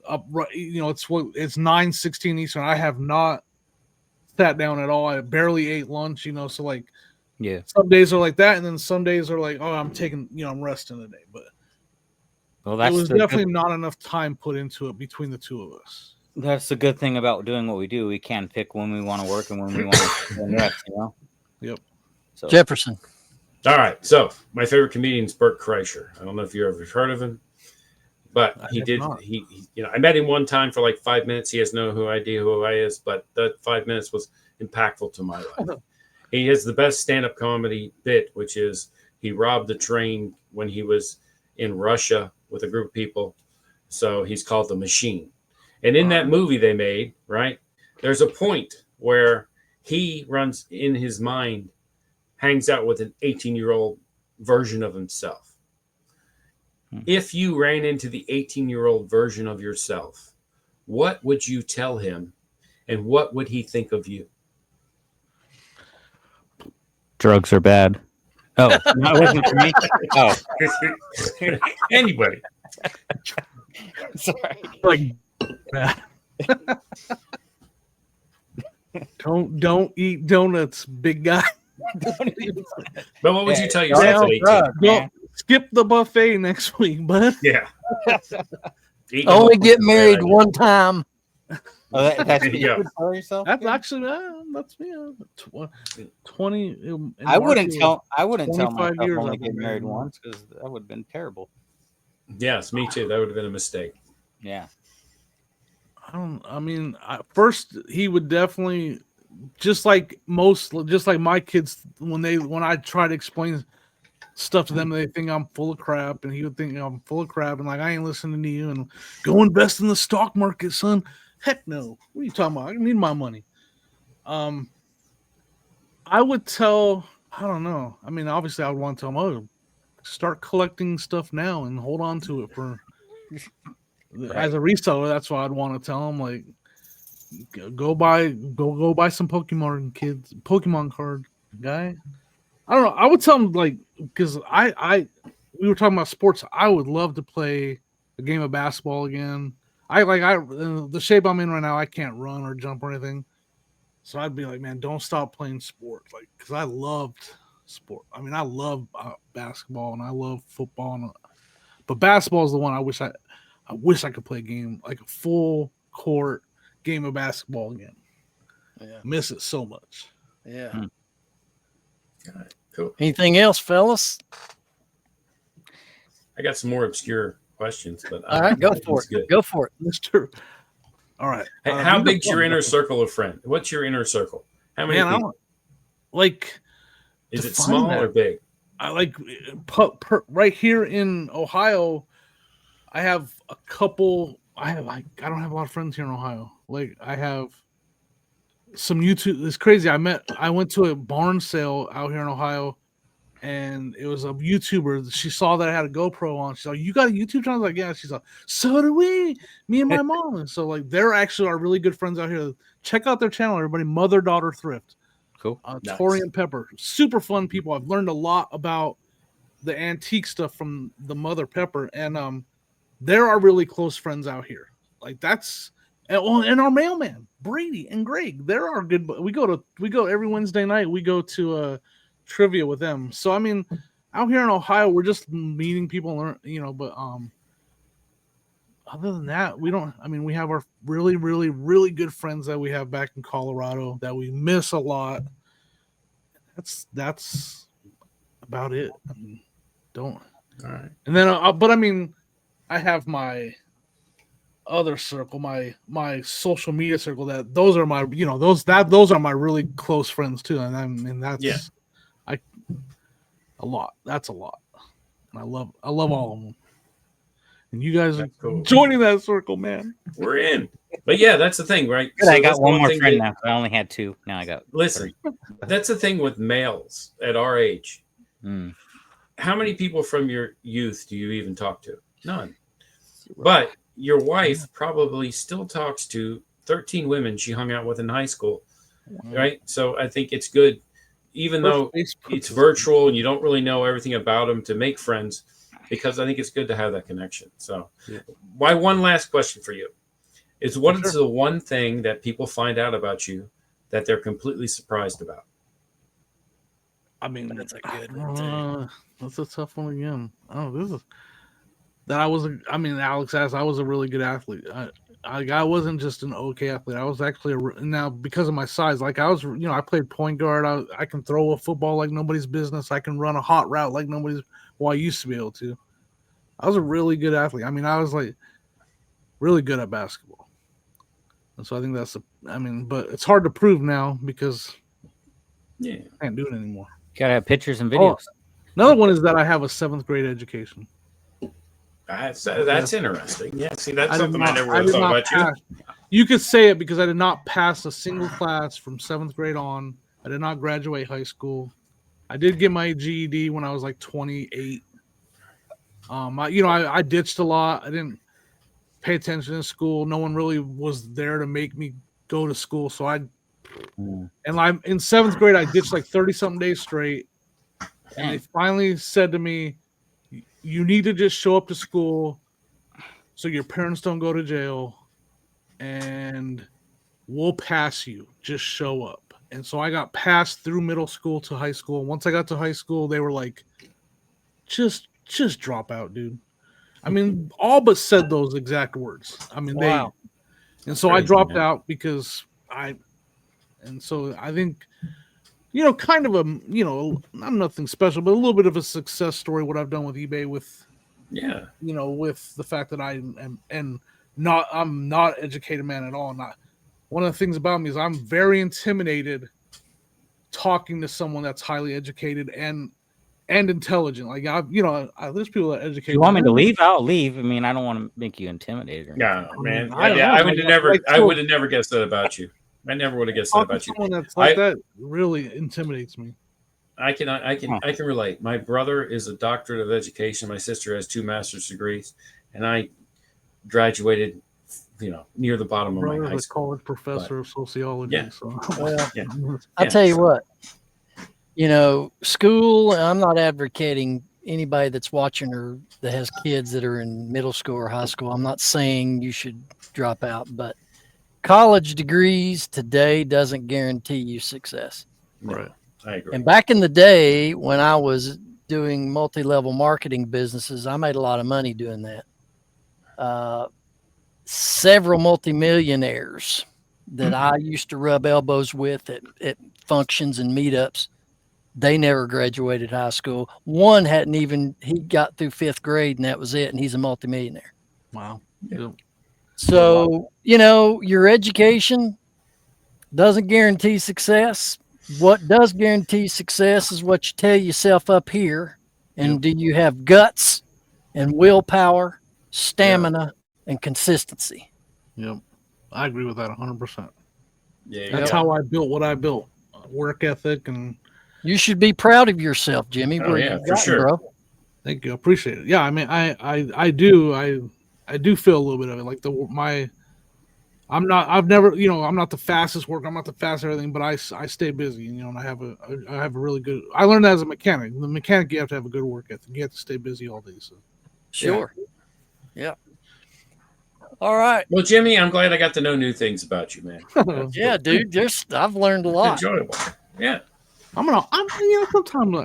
it's 9:16 Eastern. I have not sat down at all. I barely ate lunch, so like Yeah. some days are like that, and then some days are like, oh, I'm taking, I'm resting today. But it was definitely not enough time put into it between the two of us. That's the good thing about doing what we do. We can pick when we want to work and when we want to rest, Yep. So. Jefferson. All right. So my favorite comedian is Bert Kreischer. I don't know if you ever heard of him, but he did. He I met him one time for like 5 minutes. He has no idea who I is, but that 5 minutes was impactful to my life. He has the best stand-up comedy bit, which is he robbed a train when he was in Russia with a group of people. So he's called The Machine. And in that movie they made, right, there's a point where he runs in his mind, hangs out with an 18-year-old version of himself. If you ran into the 18-year-old version of yourself, what would you tell him and what would he think of you? Drugs are bad. Oh, no, it wasn't for me. Oh. Anybody. Sorry. Like, don't eat donuts, big guy. But what would you tell yourself at 18? Skip the buffet next week, bud. Yeah. Only get married one time. Oh, that's There you go. for yourself. That's actually that's me. 20. I wouldn't tell myself 25 years only I've been get married married once because that would have been terrible. Yes, me too. That would have been a mistake. Yeah. First he would definitely, just like my kids, when I try to explain stuff to them, they think I'm full of crap, and he would think I'm full of crap, and like I ain't listening to you, and go invest in the stock market, son. Heck no. What are you talking about? I need my money. I would tell, I don't know. I mean, obviously I would want to tell them, start collecting stuff now and hold on to it for as a reseller. That's what I'd want to tell them. Like, go buy some Pokemon card, guy. I don't know. I would tell them, like, because we were talking about sports. I would love to play a game of basketball again. The shape I'm in right now, I can't run or jump or anything. So I'd be like, man, don't stop playing sports. Like, because I loved sport. I mean, I love basketball and I love football. But basketball is the one I wish I could play a game, like a full court game of basketball again. Yeah. Miss it so much. Yeah. All right, cool. Anything else, fellas? I got some more obscure questions, but All right, go for it. good. Go for it. Mr. All right. Hey, how big's your inner circle of friends? What's your inner circle? How many people? Is it small or big? I like right here in Ohio. I have a couple. I don't have a lot of friends here in Ohio. Like, I have some YouTube. It's crazy. I went to a barn sale out here in Ohio, and it was a YouTuber. She saw that I had a GoPro on. She's like, "You got a YouTube channel?" I was like, "Yeah." She's like, "So do we." Me and my mom. And so like, they're actually our really good friends out here. Check out their channel, everybody. Mother Daughter Thrift. Cool. Nice. Tori and Pepper. Super fun people. I've learned a lot about the antique stuff from the Mother Pepper, and there are really close friends out here. Like that's and our mailman Brady and Greg. There are good. We go every Wednesday night. We go to trivia with them. So I mean, out here in Ohio, we're just meeting people, But other than that, we don't. I mean, we have our really, really, really good friends that we have back in Colorado that we miss a lot. That's about it. I mean, don't. All right. And then, but I mean, I have my other circle, my social media circle. That those are my, those are my really close friends too. And I mean, that's a lot. That's a lot. And I love all of them. And you guys are cool. joining that circle, man. We're in. But yeah, that's the thing, right? Good, I got that's one more thing friend now. I only had 2. Now I got. Listen, that's the thing with males at our age. How many people from your youth do you even talk to? None. But your wife probably still talks to 13 women she hung out with in high school, right? So I think it's good, even though it's virtual and you don't really know everything about them, to make friends, because I think it's good to have that connection. So my one last question for you is, what is the one thing that people find out about you that they're completely surprised about? I mean, that's a good one. That's a tough one again. Oh, this is that I wasn't. I mean, Alex asked. I was a really good athlete. I wasn't just an okay athlete. I was actually now, because of my size. Like I was, I played point guard. I can throw a football like nobody's business. I can run a hot route like nobody's. Well, I used to be able to. I was a really good athlete. I mean, I was like really good at basketball. And so I think but it's hard to prove now because I can't do it anymore. You gotta have pictures and videos. Another one is that I have a 7th grade education. That's interesting. Yeah, see, that's something I never really thought about you. You could say it because I did not pass a single class from 7th grade on. I did not graduate high school. I did get my GED when I was like 28. I ditched a lot. I didn't pay attention in school. No one really was there to make me go to school. So and I'm in 7th grade, I ditched like 30-something days straight. And they finally said to me, you need to just show up to school so your parents don't go to jail, and we'll pass you. Just show up. And so I got passed through middle school to high school. Once I got to high school, they were like, just drop out, dude. I mean, all but said those exact words. I mean, wow. And so I dropped out because and so I think, kind of I'm nothing special, but a little bit of a success story, what I've done with eBay with the fact that I'm not educated man at all. Not one of the things about me is I'm very intimidated talking to someone that's highly educated and intelligent. Like there's people that educate. You want me to leave? I'll leave. I mean, I don't want to make you intimidated. Yeah, man. I would have never guessed that about you. I never would have guessed that about you. Someone that's like that really intimidates me. I can relate. My brother is a doctorate of education. My sister has 2 master's degrees, and I graduated, near the bottom of my high school. College professor of sociology. Yeah. So. I'll tell you what. School. I'm not advocating anybody that's watching or that has kids that are in middle school or high school. I'm not saying you should drop out, but college degrees today doesn't guarantee you success. Right. I agree. And back in the day when I was doing multi-level marketing businesses, I made a lot of money doing that. Several multimillionaires that I used to rub elbows with at functions and meetups, they never graduated high school. One he got through 5th grade and that was it. And he's a multimillionaire. Wow. Yeah. So, your education doesn't guarantee success. What does guarantee success is what you tell yourself up here. And do you have guts and willpower, stamina, and consistency? Yep. I agree with that 100%. Yeah. That's how I built what I built. Work ethic, and you should be proud of yourself, Jimmy. Oh, yeah, for sure. Bro. Thank you. I appreciate it. Yeah, I mean, I do. I do feel a little bit of it. Like I'm not the fastest worker. I'm not the fastest everything, but I stay busy, and I have a really good, I learned that as a mechanic. The mechanic, you have to have a good work ethic. You have to stay busy all day. So Sure. Yeah. All right. Well, Jimmy, I'm glad I got to know new things about you, man. Yeah, dude. I've learned a It's lot. enjoyable. Yeah. Sometimes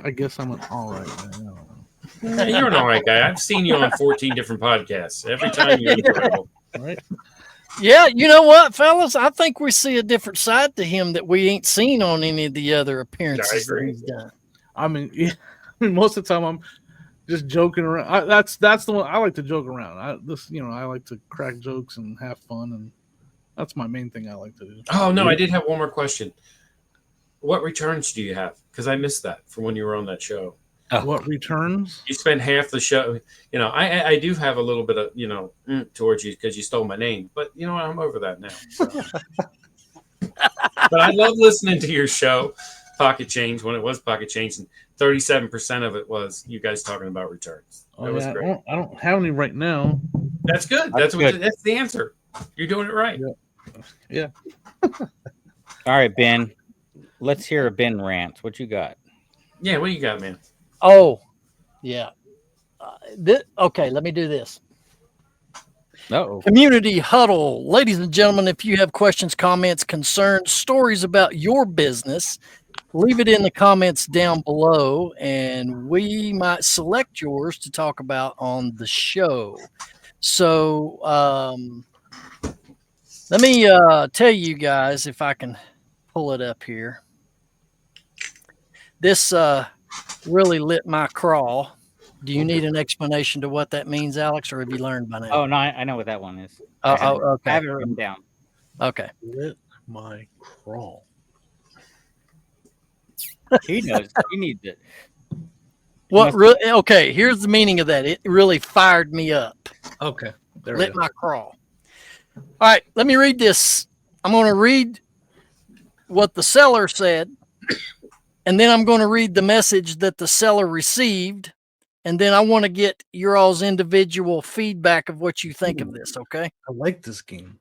I guess I'm an all right guy. You're an all right guy. I've seen you on 14 different podcasts. Every time you're enjoyable. All right. Yeah, you know what, fellas? I think we see a different side to him that we ain't seen on any of the other appearances that agree. he's done. I mean, most of the time I'm just joking around. That's the one I like to joke around. I like to crack jokes and have fun, and that's my main thing I like to do. Oh, no, I did have one more question. What returns do you have? Because I missed that from when you were on that show. What returns? You spent half the show. I do have a little bit of, towards you because you stole my name. But you know what? I'm over that now. So. But I love listening to your show, Pocket Change, when it was Pocket Change. And 37% of it was you guys talking about returns. That was great. I don't have any right now. That's good. That's the answer. You're doing it right. Yeah. All right, Ben. Let's hear a Ben rant. What you got? Yeah, what you got, man? Oh, yeah. Okay, let me do this. Uh-oh. Community huddle. Ladies and gentlemen, if you have questions, comments, concerns, stories about your business, leave it in the comments down below, and we might select yours to talk about on the show. So let me tell you guys, if I can pull it up here. This really lit my craw. Do you need an explanation to what that means, Alex, or have you learned by now? Oh, no, I know what that one is. Okay. I have it written down. Okay. Lit my craw. He knows. He needs it. Really? Okay, here's the meaning of that. It really fired me up. Okay. There Lit my craw. All right, let me read this. I'm going to read what the seller said, and then I'm going to read the message that the seller received, and then I want to get your all's individual feedback of what you think of this, okay? I like this game.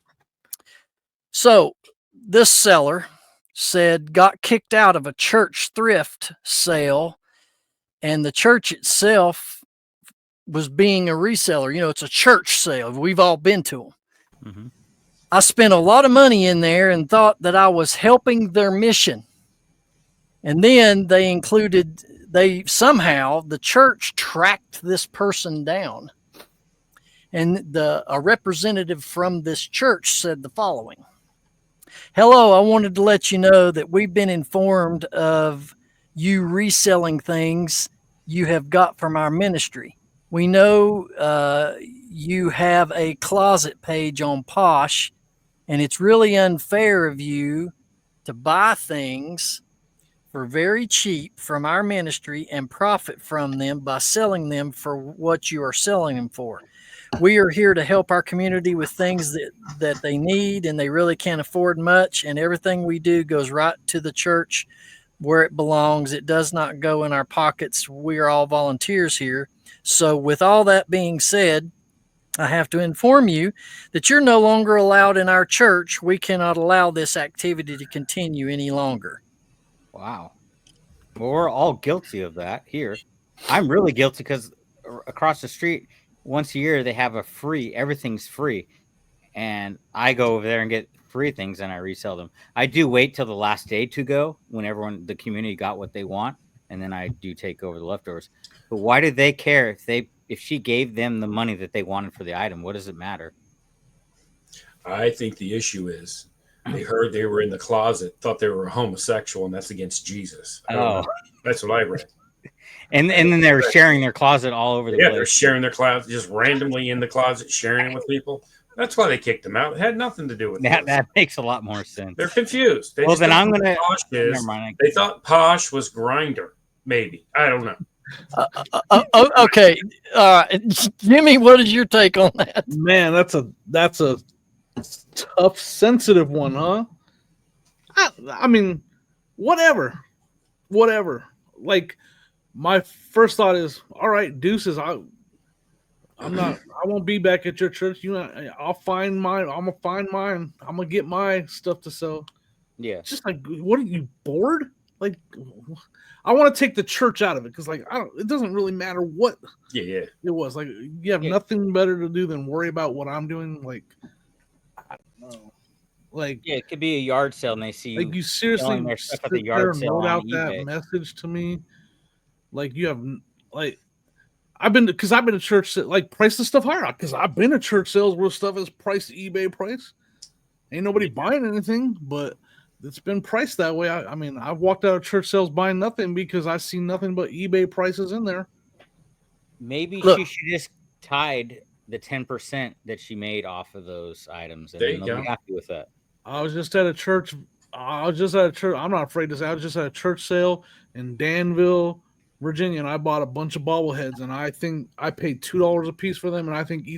So this seller said got kicked out of a church thrift sale, and the church itself was being a reseller. It's a church sale. We've all been to them. Mm-hmm. I spent a lot of money in there and thought that I was helping their mission. And then somehow the church tracked this person down. And a representative from this church said the following. Hello, I wanted to let you know that we've been informed of you reselling things you have got from our ministry. We know you have a closet page on Posh, and it's really unfair of you to buy things for very cheap from our ministry and profit from them by selling them for what you are selling them for. We are here to help our community with things that they need, and they really can't afford much, and everything we do goes right to the church where it belongs. It does not go in our pockets. We are all volunteers here. So with all that being said, I have to inform you that you're no longer allowed in our church. We cannot allow this activity to continue any longer. Wow. Well, we're all guilty of that here. I'm really guilty because across the street, once a year, they have everything's free. And I go over there and get free things and I resell them. I do wait till the last day to go when the community got what they want. And then I do take over the leftovers. But why do they care if she gave them the money that they wanted for the item? What does it matter? I think the issue is they heard they were in the closet, thought they were homosexual, and that's against Jesus. That's what I read. And then they were sharing their closet all over the place. Yeah, they're sharing their closet, just randomly in the closet, sharing it with people. That's why they kicked them out. It had nothing to do with that. That makes a lot more sense. They're confused. Well, then I'm going to... Never mind. They thought Posh was Grinder, maybe. I don't know. Okay. Jimmy, what is your take on that? Man, that's a tough, sensitive one, huh? I mean, whatever. Like, my first thought is, all right, deuces. I won't be back at your church. I'll find mine. I'm gonna find mine. I'm gonna get my stuff to sell. Yeah. It's just like, what are you bored? like I want to take the church out of it because like it doesn't really matter what Yeah. it was. Like you have nothing better to do than worry about what I'm doing. Like I don't know. Like it could be a yard sale, and they see you seriously selling their stuff sit at the there yard and sale note out on that eBay. message to me. Like you have like I've been to church like price the stuff higher because I've been to church sales where stuff is priced eBay price. Ain't nobody buying anything, but it's been priced that way. I mean, I've walked out of church sales buying nothing because I see nothing but eBay prices in there. Maybe Look. she should just tied the 10% that she made off of those items, and There then you they'll go. be happy with that. I was just at a church. I'm not afraid to say I was just at a church sale in Danville, Virginia, and I bought a bunch of bobbleheads, and I think I paid $2 a piece for them, and I think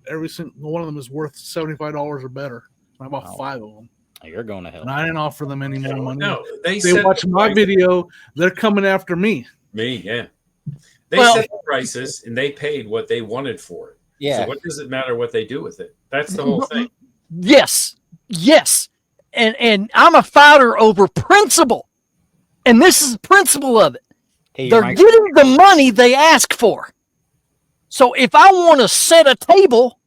every single one of them is worth $75 or better. And I bought 5 of them. Oh, you're going to hell. And I didn't offer them any more money. No, they watch my video. They're coming after me. Yeah. They set the prices and they paid what they wanted for it. Yeah. So what does it matter what they do with it? That's the whole thing. Yes. And I'm a fighter over principle. And this is the principle of it. Hey, they're getting the money they ask for. So if I want to set a table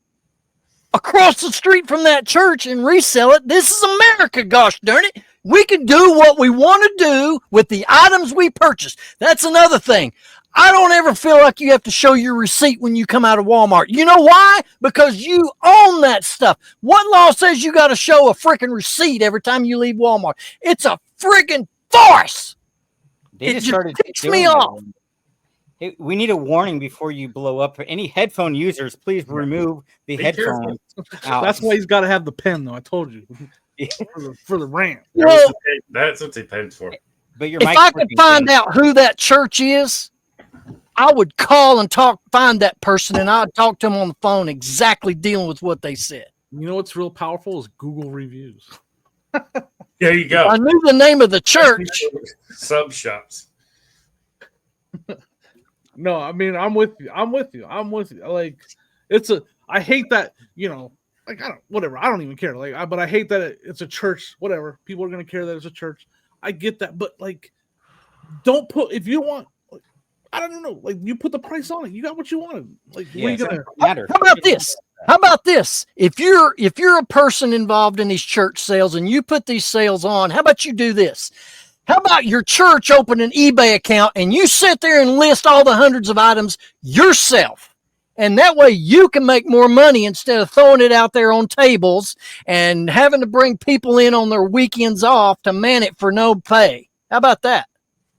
across the street from that church and resell it, this is America, gosh darn it. We can do what we want to do with the items we purchase. That's another thing. I don't ever feel like you have to show your receipt when you come out of Walmart. You know why? Because you own that stuff. What law says you got to show a freaking receipt every time you leave Walmart? It's a freaking farce. It just ticks me off. Hey, we need a warning before you blow up. Any headphone users, please remove the headphones. That's why he's got to have the pen, though. I told you. for the rant. Well, that's what they paid for. But if I could find out who that church is, I would call and find that person, and I'd talk to them on the phone exactly dealing with what they said. You know what's real powerful is Google reviews. There you go. I knew the name of the church. Sub shops. No, I mean, I'm with you. Like, I hate that, like, whatever. I don't even care. Like, but I hate that it's a church, whatever. People are going to care that it's a church. I get that. But, like, don't put, if you want, I don't know, like, you put the price on it. You got what you wanted. Like, what are you going to matter? How about this? How about this? If you're a person involved in these church sales and you put these sales on, how about you do this? How about your church open an eBay account and you sit there and list all the hundreds of items yourself? And that way you can make more money instead of throwing it out there on tables and having to bring people in on their weekends off to man it for no pay. How about that?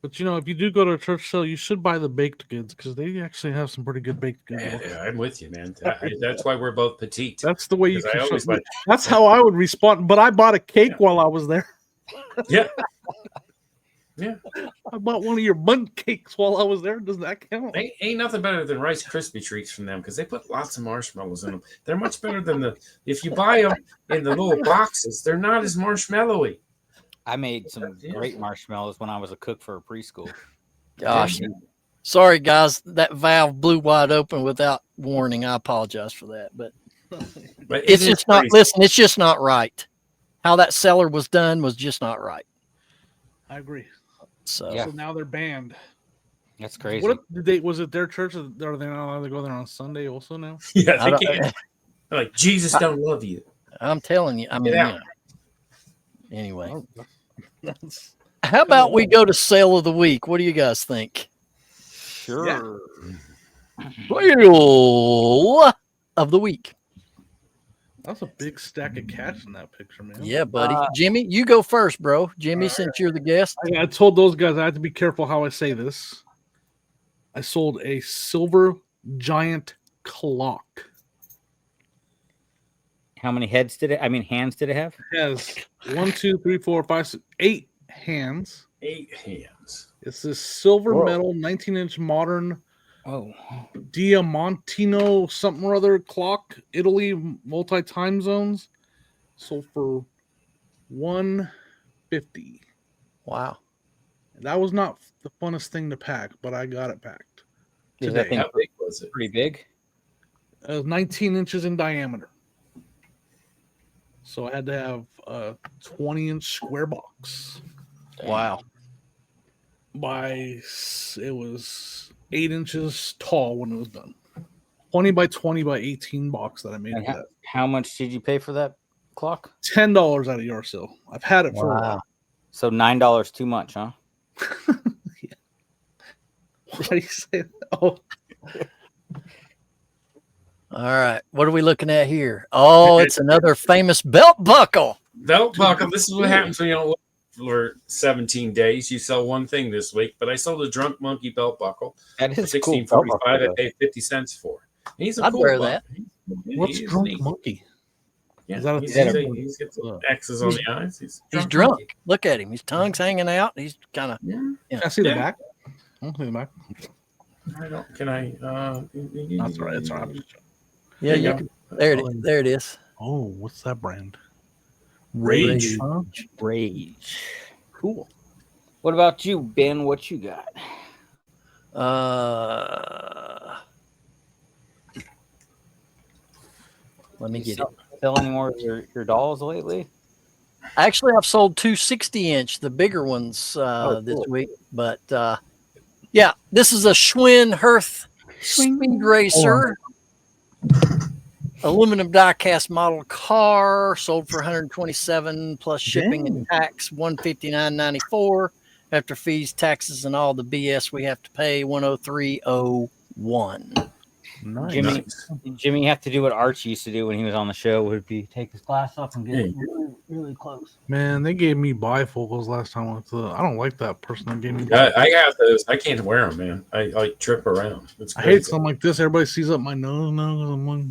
But, if you do go to a church sale, you should buy the baked goods because they actually have some pretty good baked goods. Yeah, I'm with you, man. That's why we're both petite. That's the way you can always that's how I would respond. But I bought a cake while I was there. Yeah. Yeah. I bought one of your bun cakes while I was there. Doesn't that count? Ain't nothing better than Rice Krispie treats from them because they put lots of marshmallows in them. They're much better than if you buy them in the little boxes, they're not as marshmallowy. I made some great marshmallows when I was a cook for a preschool. Gosh. Sorry, guys. That valve blew wide open without warning. I apologize for that. But it's just not, listen, it's just not right. How that seller was done was just not right. I agree. So now they're banned. That's crazy. Was it their church? Or are they not allowed to go there on Sunday also now? Yeah, they can't. Like, Jesus don't love you. I'm telling you. I mean, anyway. How about we go to sale of the week? What do you guys think? Sure. Yeah. Sale of the week. That's a big stack of cash in that picture, man. Yeah, buddy. Jimmy, you go first, bro. Jimmy, since you're the guest. I told those guys I have to be careful how I say this. I sold a silver giant clock. How many hands did it have? It has 1, 2, 3, 4, 5, 6, 8 hands. 8 hands. It's this silver metal 19-inch modern Diamantino something or other clock, Italy, multi-time zones. Sold for $150. Wow. That was not the funnest thing to pack, but I got it packed. How big was it? Pretty big. It was 19 inches in diameter. So I had to have a 20-inch square box. Wow. it was 8 inches tall when it was done. 20 by 20 by 18 box that I made And for that. how much did you pay for that clock? $10 out of yard sale. I've had it for a while. So $9 too much, huh? Yeah. Why do you say that? Oh, All right. What are we looking at here? Oh, it's another famous belt buckle. Belt buckle. This is what happens when you don't look for 17 days. You sell one thing this week, but I sold a Drunk Monkey belt buckle. That is For cool. $16.45. I paid 50 cents for. And he's a I'd cool wear buck. that. what's Drunk Monkey? Yeah, Is that a he's thing? he's got some X's on the eyes. He's drunk. monkey. Look at him. His tongue's hanging out. He's kind of. Yeah. Can I see the Yeah. back? I don't see the back. I don't. Can I? That's all right. It's all right. Yeah, you you go. can, there it is. Oh, what's that brand? Rage. Huh? Rage. Cool. What about you, Ben? What you got? Let me get it. Sell any more of your dolls lately? Actually, I've sold 2 60-inch, the bigger ones, Oh, this cool. week. But yeah, this is a Schwinn Hearth Speed Racer. Aluminum die-cast model car, sold for 127 plus shipping and tax, 159.94. After fees, taxes, and all the BS we have to pay, 103.01. Nice. Jimmy have to do what Archie used to do when he was on the show, would be take his glass off and get Hey. really, really close. Man, they gave me bifocals last time I went to I don't like that person that gave me I have those. I can't wear them, man. I like trip around. It's I crazy. hate something like this. Everybody sees up my nose now. I'm like,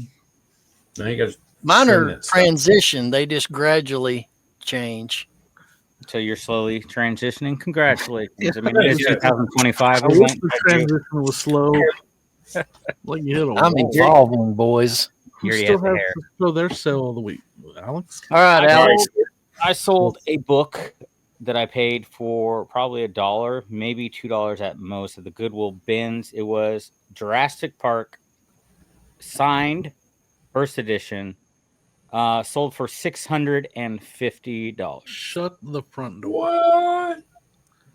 Now you got Mine Trim are that stuff. transition. They just gradually change. So you're slowly transitioning. Congratulations. I mean, Yeah. it is 2025. I We wish won't the judge you. transition was slow. Like you hit a I'm wall. evolving, boys. He Who already still has the has hair. to show their sale of the week? Alex? All right, I Alex. I sold a book that I paid for probably $1, maybe $2 at most at the Goodwill bins. It was Jurassic Park signed first edition, sold for $650. Shut the front door. what?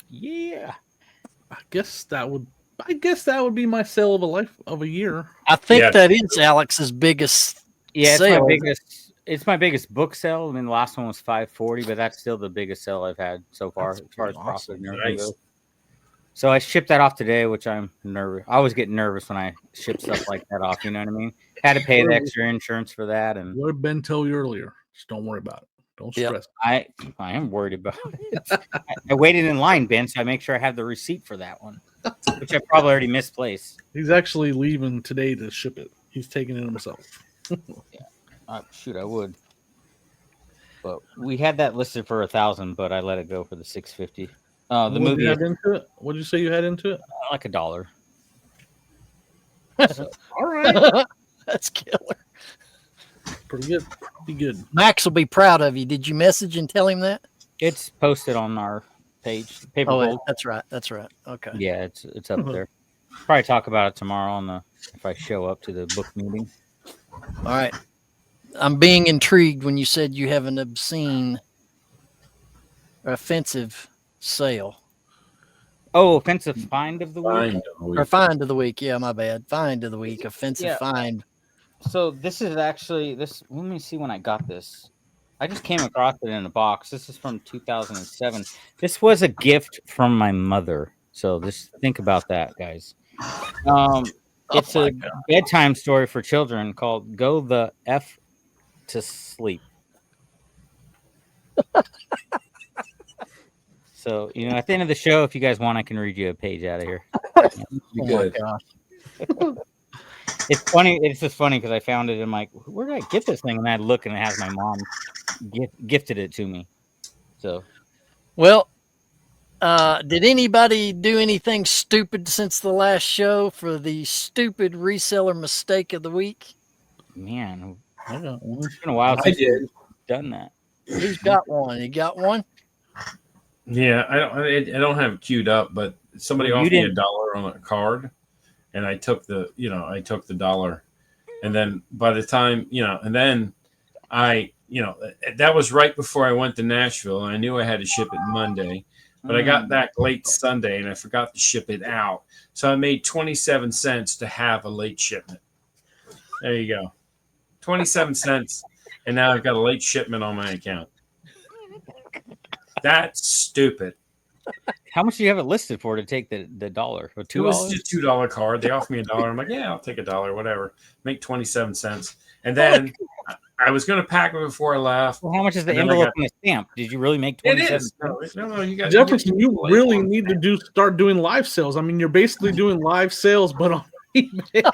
Yeah. I guess that would be my sale of a year. I think Yeah. that is Alex's biggest. Yeah, Sale. it's my biggest book sale. I mean, the last one was $540, but that's still the biggest sale I've had so far That's as far as pretty profit awesome. and everything Nice. goes. So I shipped that off today, which I'm nervous. I always get nervous when I ship stuff like that off. You know what I mean? Had to pay the extra insurance for that, and What did Ben tell you earlier? Just don't worry about it. Don't Yep. stress. I am worried about it. I waited in line, Ben, so I make sure I have the receipt for that one, which I probably already misplaced. He's actually leaving today to ship it. He's taking it himself. Shoot, I would. But we had that listed for 1,000, but I let it go for the 650. The What movie you is had into it? What did you say you had into it? like $1. All right. That's killer. Pretty good. Pretty good. Max will be proud of you. Did you message and tell him that? It's posted on our page. Paper Oh, Gold. that's right. That's right. Okay. Yeah, it's up there. Probably talk about it tomorrow if I show up to the book meeting. All right. I'm being intrigued when you said you have an obscene or offensive sale Oh, offensive find of the week. Fine. or find of the week. Yeah, my bad. Find of the week. Offensive Yeah. find. So this is actually this. Let me see when I got this. I just came across it in a box. This is from 2007. This was a gift from my mother. So just think about that, guys. It's my a bedtime story for children called "Go the F to Sleep." So at the end of the show, if you guys want, I can read you a page out of here. Oh my Good. gosh. It's funny. It's just funny because I found it. And I'm like, where did I get this thing? And I look, and it has my mom gifted it to me. So Well, did anybody do anything stupid since the last show for the stupid reseller mistake of the week? man, I got one. it's been a while I since did. we've done that. Who's got one? You got one? Yeah, I don't have it queued up, but somebody You offered me didn't- $1 on a card, and I took the dollar, and then by the time and then I that was right before I went to Nashville, and I knew I had to ship it Monday. but I got back late Sunday and I forgot to ship it out. So I made 27 cents to have a late shipment. There you go. 27 cents. And now I've got a late shipment on my account. That's stupid. How much do you have it listed for to take the dollar? Or $2? It was just $2 card. They offered me $1. I'm like, yeah, I'll take $1, whatever. Make 27 cents. And then I was going to pack it before I left. Well, how much is the envelope and the stamp? Did you really make 27 cents? No, you got Jefferson, you really need to start doing live sales. I mean, you're basically doing live sales, but on eBay.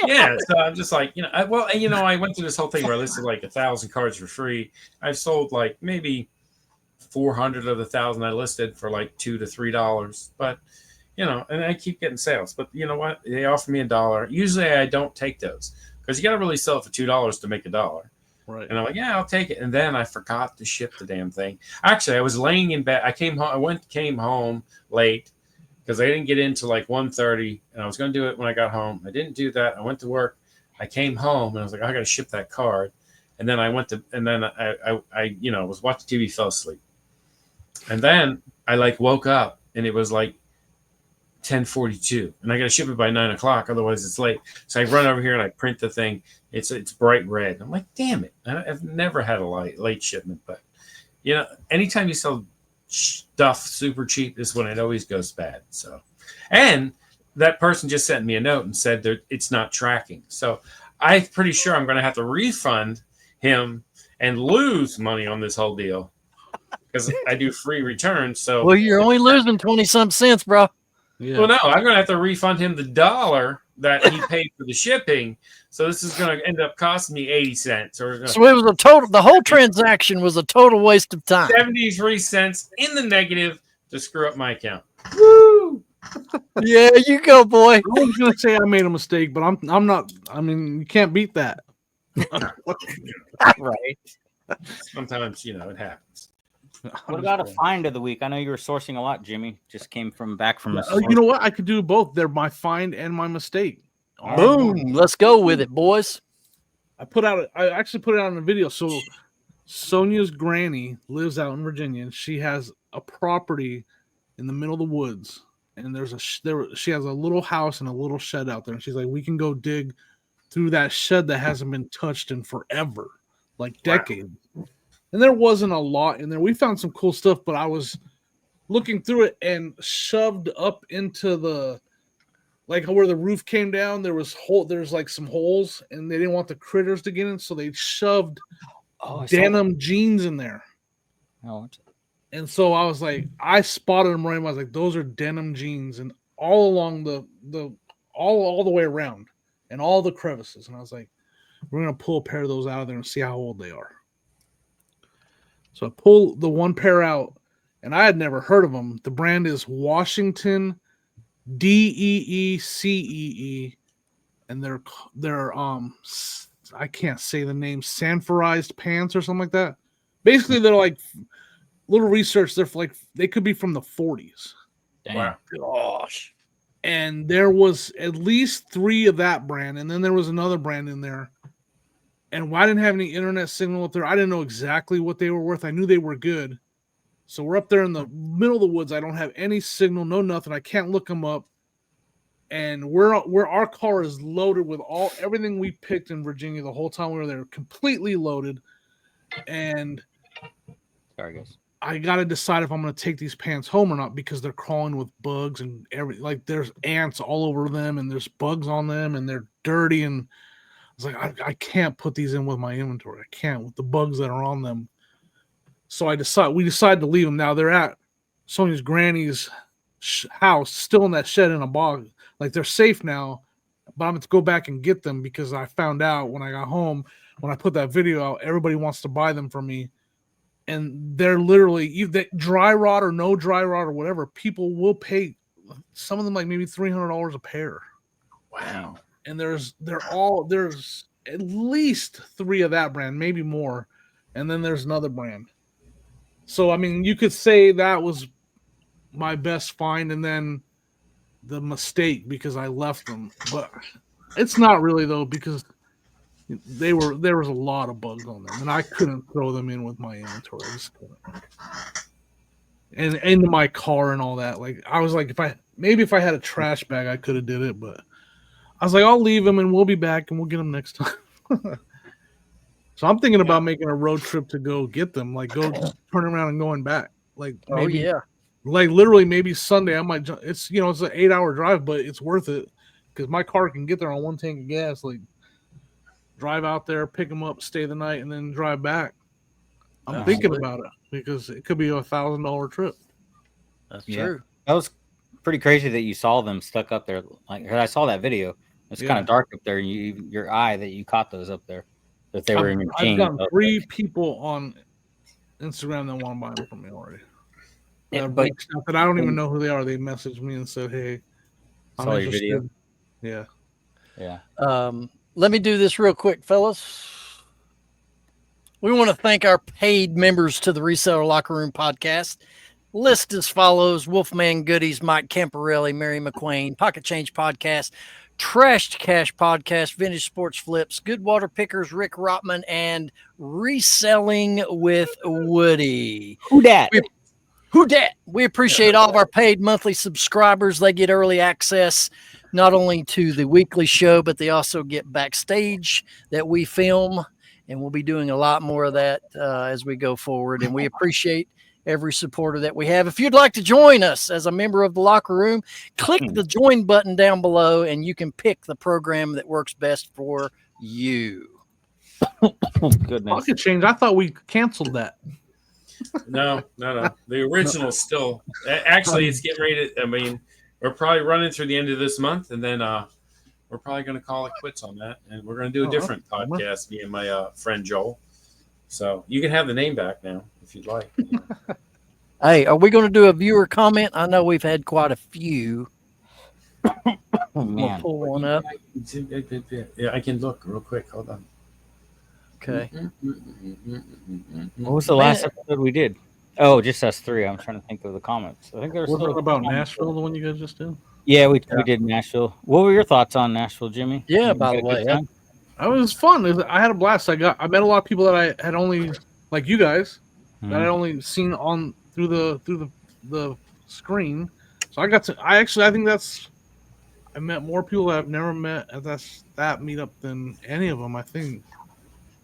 Yeah, so I'm just like, I went through this whole thing where I listed like 1,000 cards for free. I've sold like maybe 400 of the 1,000 I listed for like $2 to $3. But, and I keep getting sales. But you know what? They offer me $1. Usually I don't take those because you got to really sell it for $2 to make $1. Right. And I'm like, yeah, I'll take it. And then I forgot to ship the damn thing. Actually, I was laying in bed. I came home late because I didn't get in till like 1:30, and I was going to do it when I got home. I didn't do that. I went to work. I came home, and I was like, I got to ship that card. And then I was watching TV, fell asleep. And then I woke up, and it was like 10:42, and I got to ship it by 9 o'clock. Otherwise, it's late. So I run over here and I print the thing. It's bright red. I'm like, damn it! I've never had a late shipment, but anytime you sell stuff super cheap is when it always goes bad. So, and that person just sent me a note and said that it's not tracking. So I'm pretty sure I'm going to have to refund him and lose money on this whole deal because I do free returns. So, well, you're only losing 20-some cents, bro. Yeah. Well, no, I'm going to have to refund him the $1 that he paid for the shipping. So this is going to end up costing me 80 cents. So it was the whole transaction was a total waste of time. 73 cents in the negative to screw up my account. Woo! Yeah, you go, boy. I was going to say I made a mistake, but I'm not. I mean, you can't beat that. Right. Sometimes, it happens. What about a find of the week? I know you were sourcing a lot, Jimmy. Just came back from a you know what? I could do both. They're my find and my mistake. Boom. Let's go with it, boys. I actually put it out in a video. So Sonia's granny lives out in Virginia, and she has a property in the middle of the woods. And she has a little house and a little shed out there. And she's like, we can go dig through that shed that hasn't been touched in forever, like decades. Wow. And there wasn't a lot in there. We found some cool stuff, but I was looking through it and shoved up into the, like where the roof came down, there's like some holes, and they didn't want the critters to get in, so they shoved denim jeans in there. Oh. And so I was like, I spotted them right. I was like, those are denim jeans, and all along all the way around, and all the crevices. And I was like, we're gonna pull a pair of those out of there and see how old they are. So I pull the one pair out, and I had never heard of them. The brand is Washington DEECEE, and they're I can't say the name, sanforized pants or something like that. Basically, they're like little research. They could be from the 40s. Wow, gosh! And there was at least 3 of that brand, and then there was another brand in there. And I didn't have any internet signal up there. I didn't know exactly what they were worth. I knew they were good. So we're up there in the middle of the woods. I don't have any signal, no nothing. I can't look them up. And where our car is loaded with everything we picked in Virginia the whole time we were there, completely loaded. And sorry, guys. I got to decide if I'm going to take these pants home or not, because they're crawling with bugs and there's ants all over them, and there's bugs on them, and they're dirty. And I was like, I can't put these in with my inventory. I can't with the bugs that are on them. So we decided to leave them. Now they're at Sonia's granny's house, still in that shed in a bog. Like, they're safe now, but I'm going to go back and get them, because I found out when I got home, when I put that video out, everybody wants to buy them from me. And they're literally dry rot or no dry rot or whatever. People will pay, some of them like maybe $300 a pair. Wow. And there's at least 3 of that brand, maybe more. And then there's another brand. So, I mean, you could say that was my best find, and then the mistake because I left them. But it's not really, though, because there was a lot of bugs on them, and I couldn't throw them in with my inventory. and into my car and all that. Like I was like, if I had a trash bag, I could have did it, but I was like, I'll leave them and we'll be back and we'll get them next time. So I'm thinking about making a road trip to go get them, like go turning around and going back. Like maybe, like literally maybe Sunday I might. It's it's an 8-hour drive, but it's worth it because my car can get there on one tank of gas. Like drive out there, pick them up, stay the night, and then drive back. I'm thinking about it because it could be $1,000 trip. That's true. That was pretty crazy that you saw them stuck up there. Like I saw that video. It's kind of dark up there. Your eye that you caught those up there. That they were in your I've gotten 3 people on Instagram that want to buy them from me already. But that I don't even know who they are. They messaged me and said, "Hey, I'm interested." Your video. Yeah. Let me do this real quick, fellas. We want to thank our paid members to the Reseller Locker Room podcast. List as follows: Wolfman Goodies, Mike Camparelli, Mary McQueen, Pocket Change Podcast, Trashed Cash Podcast, Vintage Sports Flips, Good Water Pickers, Rick Rotman, and Reselling with Woody. Who dat? Who dat? We appreciate all of our paid monthly subscribers. They get early access not only to the weekly show, but they also get backstage that we film, and we'll be doing a lot more of that as we go forward. And we appreciate every supporter that we have. If you'd like to join us as a member of the Locker Room, click the join button down below and you can pick the program that works best for you. Goodness. Pocket Change. I thought we canceled that. No. The original still. Actually, it's getting ready to. I mean, we're probably running through the end of this month, and then we're probably going to call it quits on that, and we're going to do a different podcast. Me and my friend Joel. So you can have the name back now if you'd like. Hey, are we going to do a viewer comment? I know we've had quite a few. Oh, man. We'll pull one up. Yeah, I can look real quick. Hold on. Okay. What was the last episode we did? Oh, just us 3. I'm trying to think of the comments. I think there was still about Nashville, the one you guys just did. Yeah, we did Nashville. What were your thoughts on Nashville, Jimmy? Yeah, by the way, it was fun. I had a blast. I met a lot of people that I had only, like you guys, that I only seen on through the screen. So I met more people that I've never met at that meetup than any of them. I think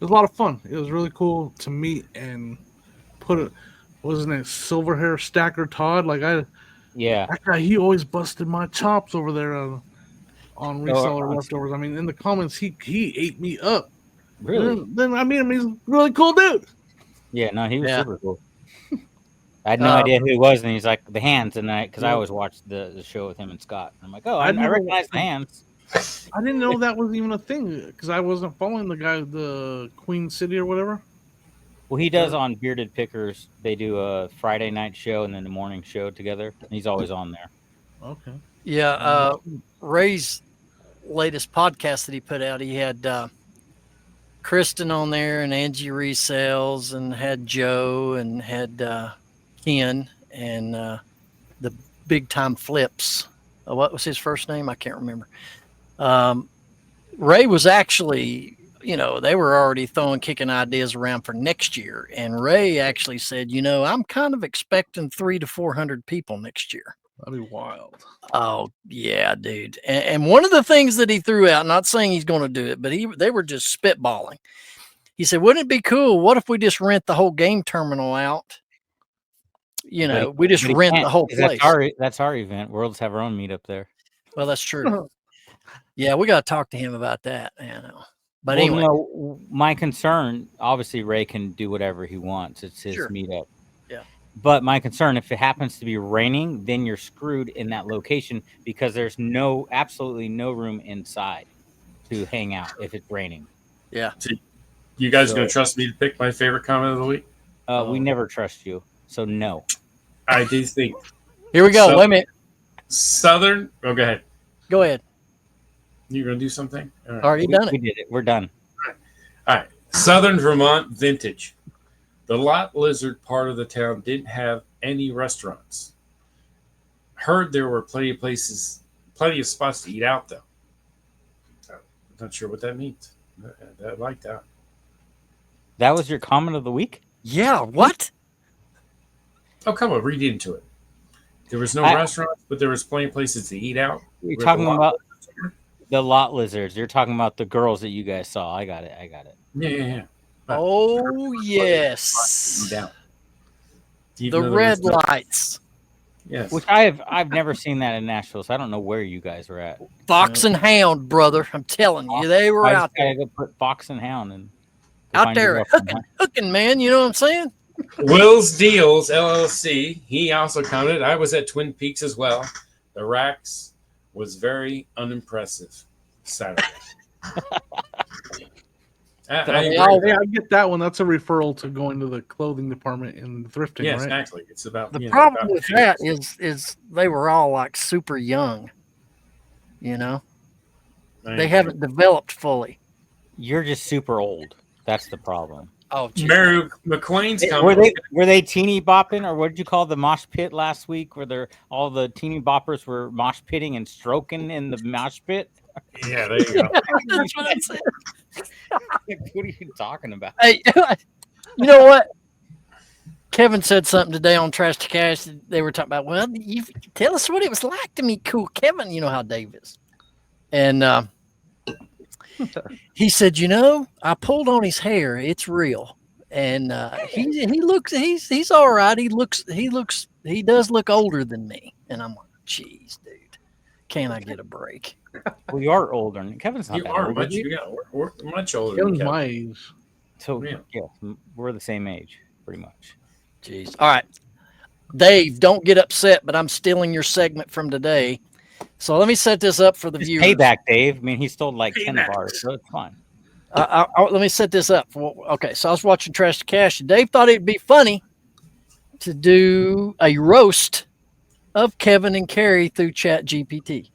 it was a lot of fun. It was really cool to meet and wasn't it Silver Hair Stacker Todd? That guy, he always busted my chops over there on Reseller Leftovers. I mean, in the comments, he ate me up. Really? Then I meet him. He's a really cool dude. Yeah, no, he was super cool. I had no idea who he was, and he's like the hands, and because I always watched the show with him and Scott. I'm like, oh, I recognize the hands. I didn't know that was even a thing because I wasn't following the guy, the Queen City or whatever. Well, he does on Bearded Pickers. They do a Friday night show and then the morning show together. And he's always on there. Okay. Yeah, Ray's latest podcast that he put out, he had Kristen on there and Angie Resells and had Joe and had Ken and the Big Time Flips. What was his first name? I can't remember. Ray was actually, they were already kicking ideas around for next year. And Ray actually said, I'm kind of expecting 300 to 400 people next year. That'd be wild. Oh, yeah, dude. And one of the things that he threw out, not saying he's going to do it, but they were just spitballing. He said, wouldn't it be cool? What if we just rent the whole game terminal out? We just rent the whole place. That's our event. Worlds have our own meetup there. Well, that's true. Yeah, we got to talk to him about that. But anyway, my concern, obviously, Ray can do whatever he wants. It's his meetup. Yeah. But my concern, if it happens to be raining, then you're screwed in that location because there's absolutely no room inside to hang out if it's raining. Yeah. So you guys going to trust me to pick my favorite comment of the week? We never trust you. So no. I do think. Here we go. Wait a minute. Southern. Oh, go ahead. Go ahead. You're going to do something? All right. Already done it. We did it. We're done. All right. Southern Vermont Vintage. The Lot Lizard part of the town didn't have any restaurants. Heard there were plenty of spots to eat out, though. I'm not sure what that means. I like that. That was your comment of the week? Yeah. What? Oh, come on, read into it. There was no restaurants, but there was plenty of places to eat out. You're talking about the lot lizards. You're talking about the girls that you guys saw. I got it. Yeah. Oh, yes. Down. The red lights. Yes. Which I've never seen that in Nashville, so I don't know where you guys were at. Fox and Hound, brother. I'm telling you, they were out there. I go put Fox and Hound and out there hooking, man. You know what I'm saying? Will's Deals LLC. He also counted. I was at Twin Peaks as well. The racks was very unimpressive Saturday. I get that one. That's a referral to going to the clothing department and thrifting. Yes, right? exactly. It's about the problem with that is they were all like super young. You know, they haven't developed fully. You're just super old. That's the problem. Oh, geez. Mary McQueen's coming. Were they teeny bopping, or what did you call the mosh pit last week? Where all the teeny boppers were mosh pitting and stroking in the mosh pit? Yeah, there you go. That's what I said. What are you talking about? Hey, you know what? Kevin said something today on Trash to Cash. They were talking about, well, you tell us what it was like to meet cool Kevin. You know how Dave is. And he said, you know, I pulled on his hair. It's real. And he's all right. He does look older than me. And I'm like, geez, dude, can I get a break? Well, you are older. Kevin's not You that are old. much. We're much older. Kevin's than my age. So yeah, we're the same age, pretty much. Jeez. All right, Dave, don't get upset, but I'm stealing your segment from today. So let me set this up for the viewers. Payback, Dave. I mean, he stole like 10 of ours, so it's fine. Let me set this up. Okay, so I was watching Trash to Cash, and Dave thought it'd be funny to do a roast of Kevin and Carrie through Chat GPT.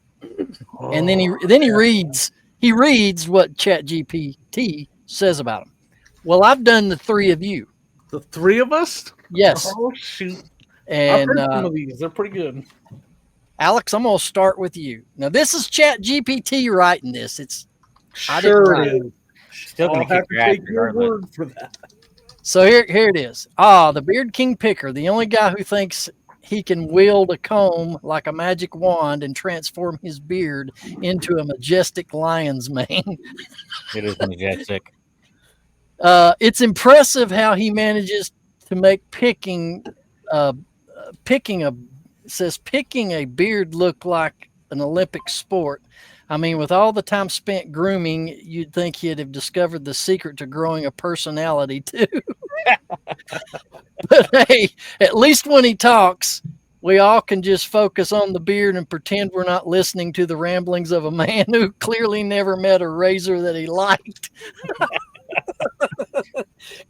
And then he reads what Chat GPT says about him. Well, I've done the three of you. The three of us? Yes. Oh shoot! And I've heard some of these. They're pretty good. Alex, I'm gonna start with you. Now, this is Chat GPT writing this. Sure it is. Still gonna have to take your regardless. word for that. So here it is. The Beard King Picker, the only guy who thinks he can wield a comb like a magic wand and transform his beard into a majestic lion's mane. It is majestic. It's impressive how he manages to make picking a beard look like an Olympic sport. I mean, with all the time spent grooming, you'd think he'd have discovered the secret to growing a personality too. But hey, at least when he talks, we all can just focus on the beard and pretend we're not listening to the ramblings of a man who clearly never met a razor that he liked.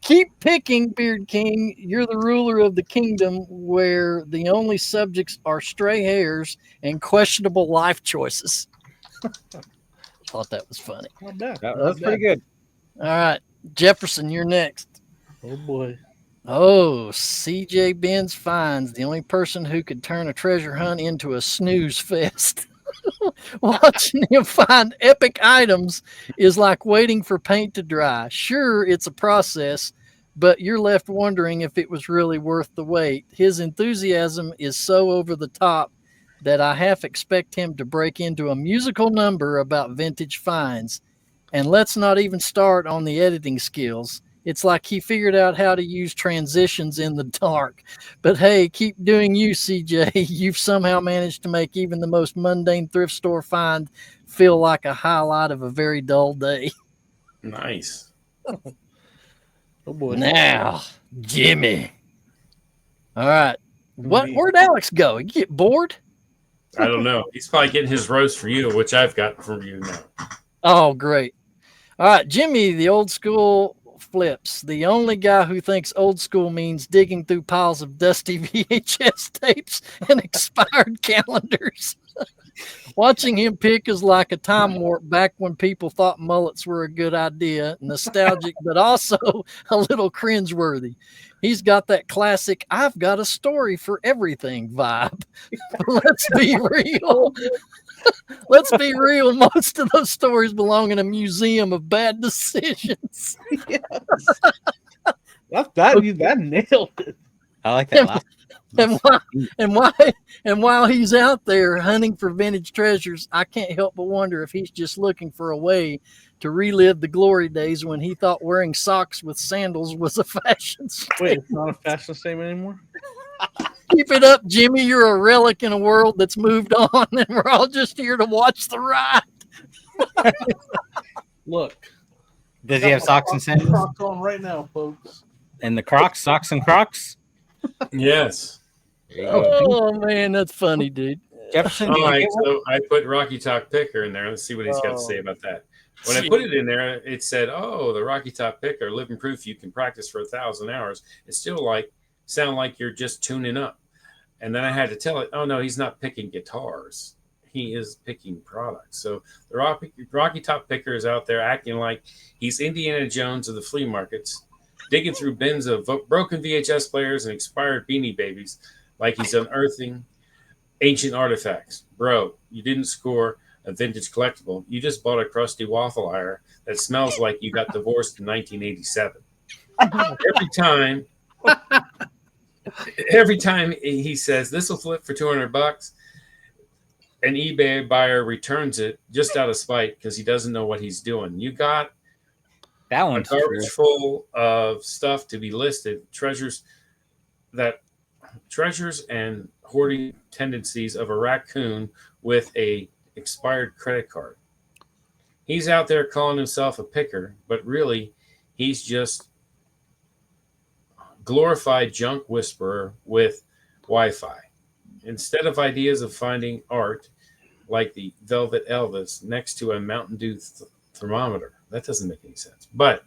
Keep picking, Beard King. You're the ruler of the kingdom where the only subjects are stray hairs and questionable life choices. Thought that was funny. Not bad. That was pretty good. All right, Jefferson, you're next. Oh boy. Oh, CJ Benz finds the only person who could turn a treasure hunt into a snooze fest. Watching him find epic items is like waiting for paint to dry. Sure, it's a process, but you're left wondering if it was really worth the wait. His enthusiasm is so over the top that I half expect him to break into a musical number about vintage finds. And let's not even start on the editing skills. It's like he figured out how to use transitions in the dark. But hey, keep doing you, CJ. You've somehow managed to make even the most mundane thrift store find feel like a highlight of a very dull day. Nice. Oh boy. Now, Jimmy. All right. Where'd Alex go? You get bored? I don't know. He's probably getting his roast for you, which I've got from you now. Oh, great. All right, Jimmy, the old school flips. The only guy who thinks old school means digging through piles of dusty VHS tapes and expired calendars. Watching him pick is like a time warp back when people thought mullets were a good idea, nostalgic, but also a little cringeworthy. He's got that classic, I've got a story for everything vibe. Let's be real. Let's be real. Most of those stories belong in a museum of bad decisions. Yes. That nailed it. I like that last. And while he's out there hunting for vintage treasures, I can't help but wonder if he's just looking for a way to relive the glory days when he thought wearing socks with sandals was a fashion Wait, statement. it's not a fashion statement anymore? Keep it up, Jimmy. You're a relic in a world that's moved on, and we're all just here to watch the ride. Look. Does he have socks and sandals? Crocs on right now, folks. And the Crocs, socks and Crocs? Yes. There you go. Oh man, that's funny, dude. Jefferson, All did you right, get one? so I put Rocky Top Picker in there. Let's see what he's got to say about that. When I put it in there, it said, "Oh, the Rocky Top Picker, living proof you can practice for 1,000 hours." It still sound like you're just tuning up. And then I had to tell it, "Oh no, he's not picking guitars. He is picking products." So the Rocky Top Picker is out there acting like he's Indiana Jones of the flea markets, digging through bins of broken VHS players and expired Beanie Babies, like he's unearthing ancient artifacts. Bro, you didn't score a vintage collectible. You just bought a crusty waffle iron that smells like you got divorced in 1987. Every time he says this will flip for $200, an eBay buyer returns it just out of spite because he doesn't know what he's doing. You got That a one's garbage full of stuff to be listed, treasures and hoarding tendencies of a raccoon with a expired credit card. He's out there calling himself a picker, but really he's just glorified junk whisperer with Wi-Fi. Instead of ideas of finding art like the Velvet Elvis next to a Mountain Dew thermometer. That doesn't make any sense. But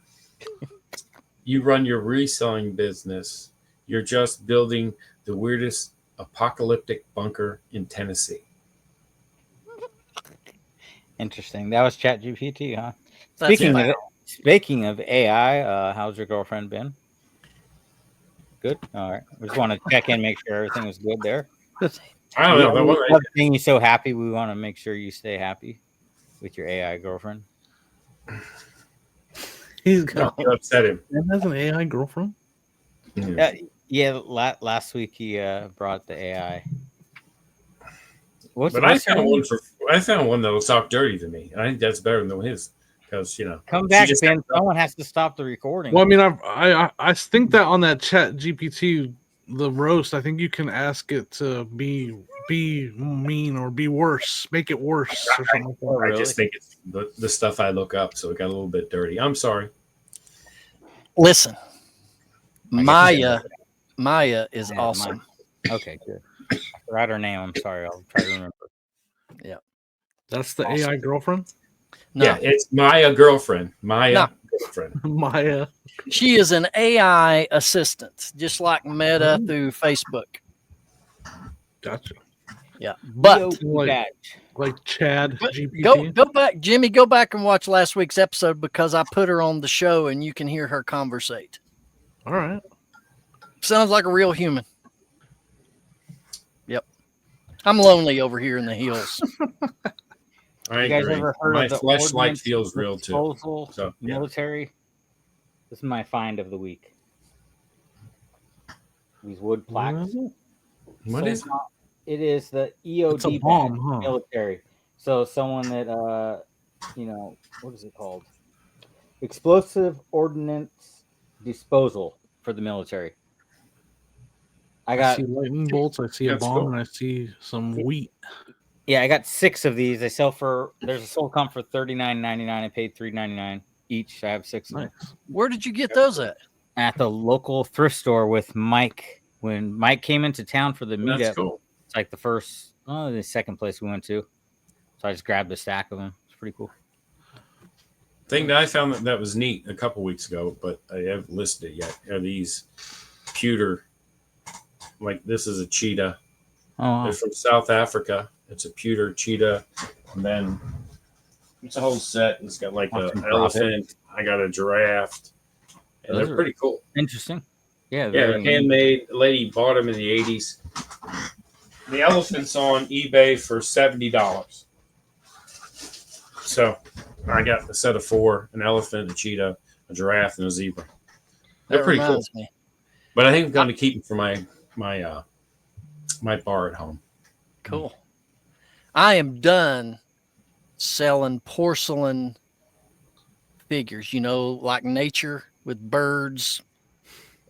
you run your reselling business, you're just building the weirdest apocalyptic bunker in Tennessee. interesting. That was ChatGPT, huh? That's Speaking of AI, how's your girlfriend been? Good. All right. We just want to check in, make sure everything was good there. I don't know. That one, Love seeing you so happy. We want to make sure you stay happy with your AI girlfriend. He's got you upset him. and has an AI girlfriend. Yeah. Last week he brought the AI. But I found one that'll talk dirty to me. I think that's better than his because Come back, Ben. Someone has to stop the recording. Well, I mean, I think that on that Chat GPT, the roast, I think you can ask it to be mean or be worse, make it worse or something like that. Oh, really? I just think it's the stuff I look up, so it got a little bit dirty. I'm sorry. Listen, I Maya is Yeah, awesome. Okay, good. I forgot her name. I'm sorry. I'll try to remember. That's the Awesome. AI girlfriend. No, Yeah, it's Maya girlfriend. No. Girlfriend. Maya. she is an AI assistant, just like Meta Mm-hmm. through Facebook. Gotcha. Yeah, but Like Chad But GPT. go back, Jimmy. Go back and watch last week's episode because I put her on the show and you can hear her conversate. All right. Sounds like a real human. Yep. I'm lonely over here in the hills. I You guys agree. ever heard My of the fleshlight ordinance feels real too. disposal So, yeah. military? This is my find of the week. These wood plaques. What is it? It is the It's a EOD bomb, band huh? military. So someone that what is it called? Explosive ordnance disposal for the military. I see lightning bolts. I see a That's bomb, cool. and I see some wheat. Yeah, I got 6 of these. They sell for there's a sold comp for $39.99. I paid $3.99 each. I have 6 of them. Nice. Where did you get those at? At the local thrift store with Mike. When Mike came into town for the meetup, That's cool. it's like the second place we went to. So I just grabbed a stack of them. It's pretty cool. Thing that I found that was neat a couple weeks ago, but I haven't listed it yet, are these pewter. Like this is a cheetah. Oh, wow. They're from South Africa. It's a pewter cheetah. And then it's a whole set. It's got like an elephant. I got a giraffe. And Those they're are pretty cool. Interesting. Yeah, Yeah, they're handmade. A lady bought them in the 80s. The elephant's on eBay for $70. So I got a set of 4, an elephant, a cheetah, a giraffe, and a zebra. They're That pretty cool. reminds me. But I think I'm going to keep them for my bar at home. Cool. I am done selling porcelain figures, like nature with birds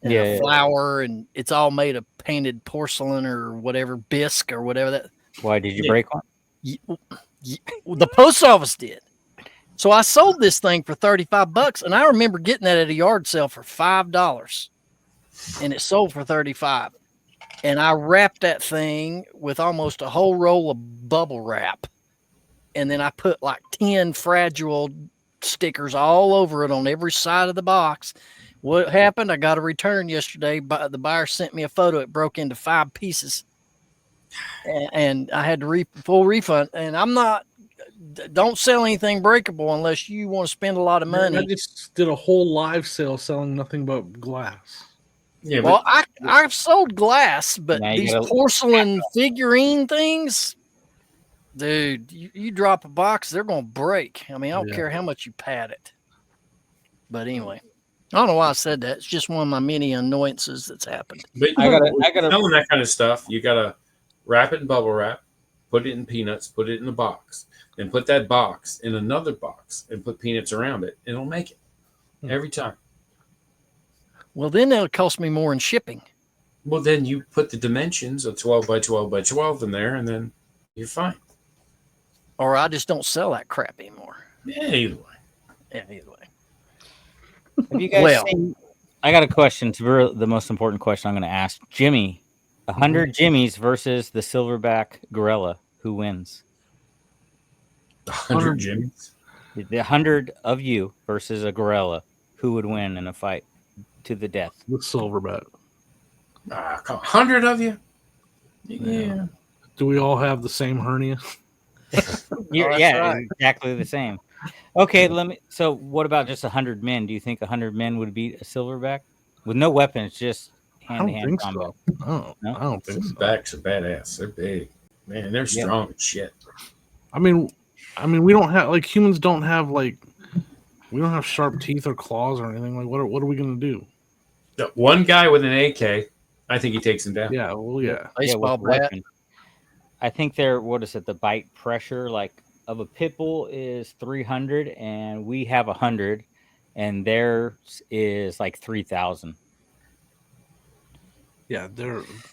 and a flower, and it's all made of painted porcelain or whatever, bisque or whatever that. Why did you break one? The post office did. So I sold this thing for $35, and I remember getting that at a yard sale for $5, and it sold for $35. And I wrapped that thing with almost a whole roll of bubble wrap, and then I put like 10 fragile stickers all over it on every side of the box. What happened? I got a return yesterday, but the buyer sent me a photo. It broke into 5 pieces, and I had to full refund. And don't sell anything breakable unless you want to spend a lot of money. I just did a whole live sale selling nothing but glass. Yeah, well, I've sold glass, but these porcelain figurine things, dude, you drop a box, they're going to break. I mean, I don't care how much you pat it. But anyway, I don't know why I said that. It's just one of my many annoyances that's happened. But I gotta selling that kind of stuff. You gotta wrap it in bubble wrap, put it in peanuts, put it in a box, then put that box in another box and put peanuts around it. It'll make it every time. Well, then it'll cost me more in shipping. Well, then you put the dimensions of 12 by 12 by 12 in there, and then you're fine. Or I just don't sell that crap anymore. Yeah, either way. Yeah, either way. Have you guys seen? I got a question. It's the most important question I'm going to ask. Jimmy, 100 Jimmys versus the silverback gorilla. Who wins? 100 Jimmys? The 100 of you versus a gorilla. Who would win in a fight to the death? The silverback. 100 of you? Yeah. Do we all have the same hernia? Right. Exactly the same. Okay, so what about just 100 men? Do you think 100 men would beat a silverback with no weapons, just hand-to-hand combat? So. No? I don't think so. Silverbacks are badass. They're big. Man, they're strong as shit. I mean, we don't have, like, humans don't have, like, we don't have sharp teeth or claws or anything. Like, what are we going to do? One guy with an AK, I think he takes him down. Yeah, well, yeah. Baseball bat. I think the bite pressure, like, of a pit bull is 300, and we have 100, and theirs is like 3,000. Yeah,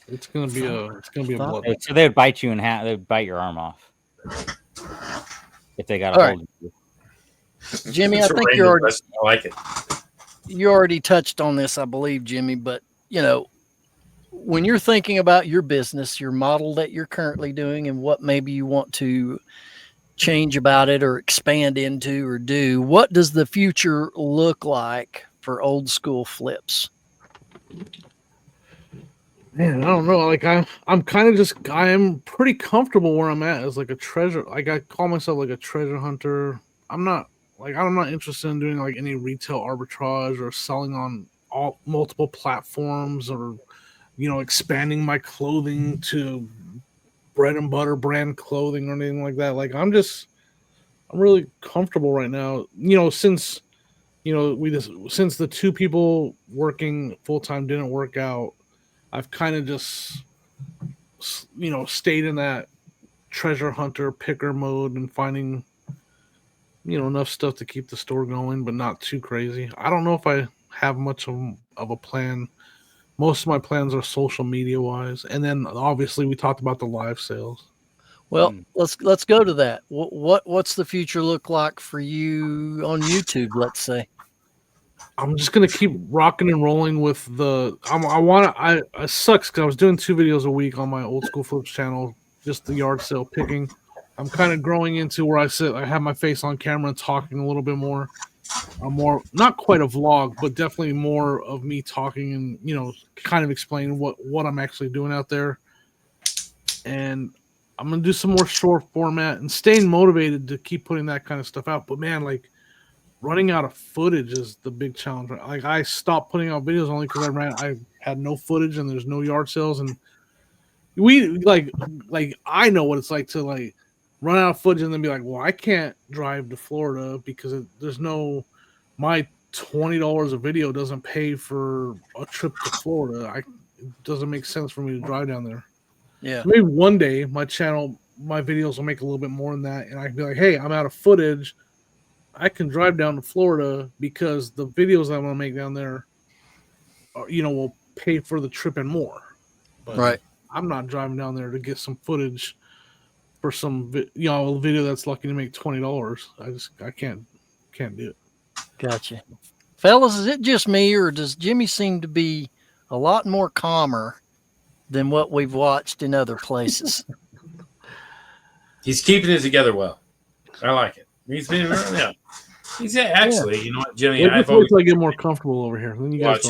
it's gonna be a blood. So they would bite you in half. They would bite your arm off if they got a hold of you. Jimmy, I think I like it. You already touched on this, I believe, Jimmy. But when you're thinking about your business, your model that you're currently doing, and what maybe you want to change about it or expand into or do, what does the future look like for old school flips? Man, I don't know. Like I'm kind of I am pretty comfortable where I'm at as like a treasure. Like I call myself like a treasure hunter. I'm not interested in doing like any retail arbitrage or selling on multiple platforms or, expanding my clothing to bread and butter brand clothing or anything like that. Like I'm really comfortable right now. Since the 2 people working full time didn't work out, I've kind of just stayed in that treasure hunter picker mode and finding enough stuff to keep the store going, but not too crazy. I don't know if I have much of a plan. Most of my plans are social media wise, and then obviously we talked about the live sales. Well, let's go to that. What's the future look like for you on YouTube? Let's say. I'm just gonna keep rocking and rolling with the. It sucks because I was doing 2 videos a week on my old school flips channel, just the yard sale picking. I'm kind of growing into where I have my face on camera and talking a little bit more. More, not quite a vlog, but definitely more of me talking and kind of explaining what I'm actually doing out there. And I'm gonna do some more short format and staying motivated to keep putting that kind of stuff out. But man, like running out of footage is the big challenge. Like I stopped putting out videos only because I had no footage and there's no yard sales, and we like I know what it's like to like run out of footage and then be like, well, I can't drive to Florida because there's no, my $20 a video doesn't pay for a trip to Florida. It doesn't make sense for me to drive down there. Yeah. Maybe one day my videos will make a little bit more than that, and I can be like, hey, I'm out of footage. I can drive down to Florida because the videos I'm gonna make down there, will pay for the trip and more. But Right. I'm not driving down there to get some footage for some a video that's lucky to make $20. I can't do it. Gotcha. Fellas, is it just me, or does Jimmy seem to be a lot more calmer than what we've watched in other places? He's keeping it together well. I like it. He's been yeah. He's actually, you know what, Jimmy? I've always I get more comfortable over here. Then you guys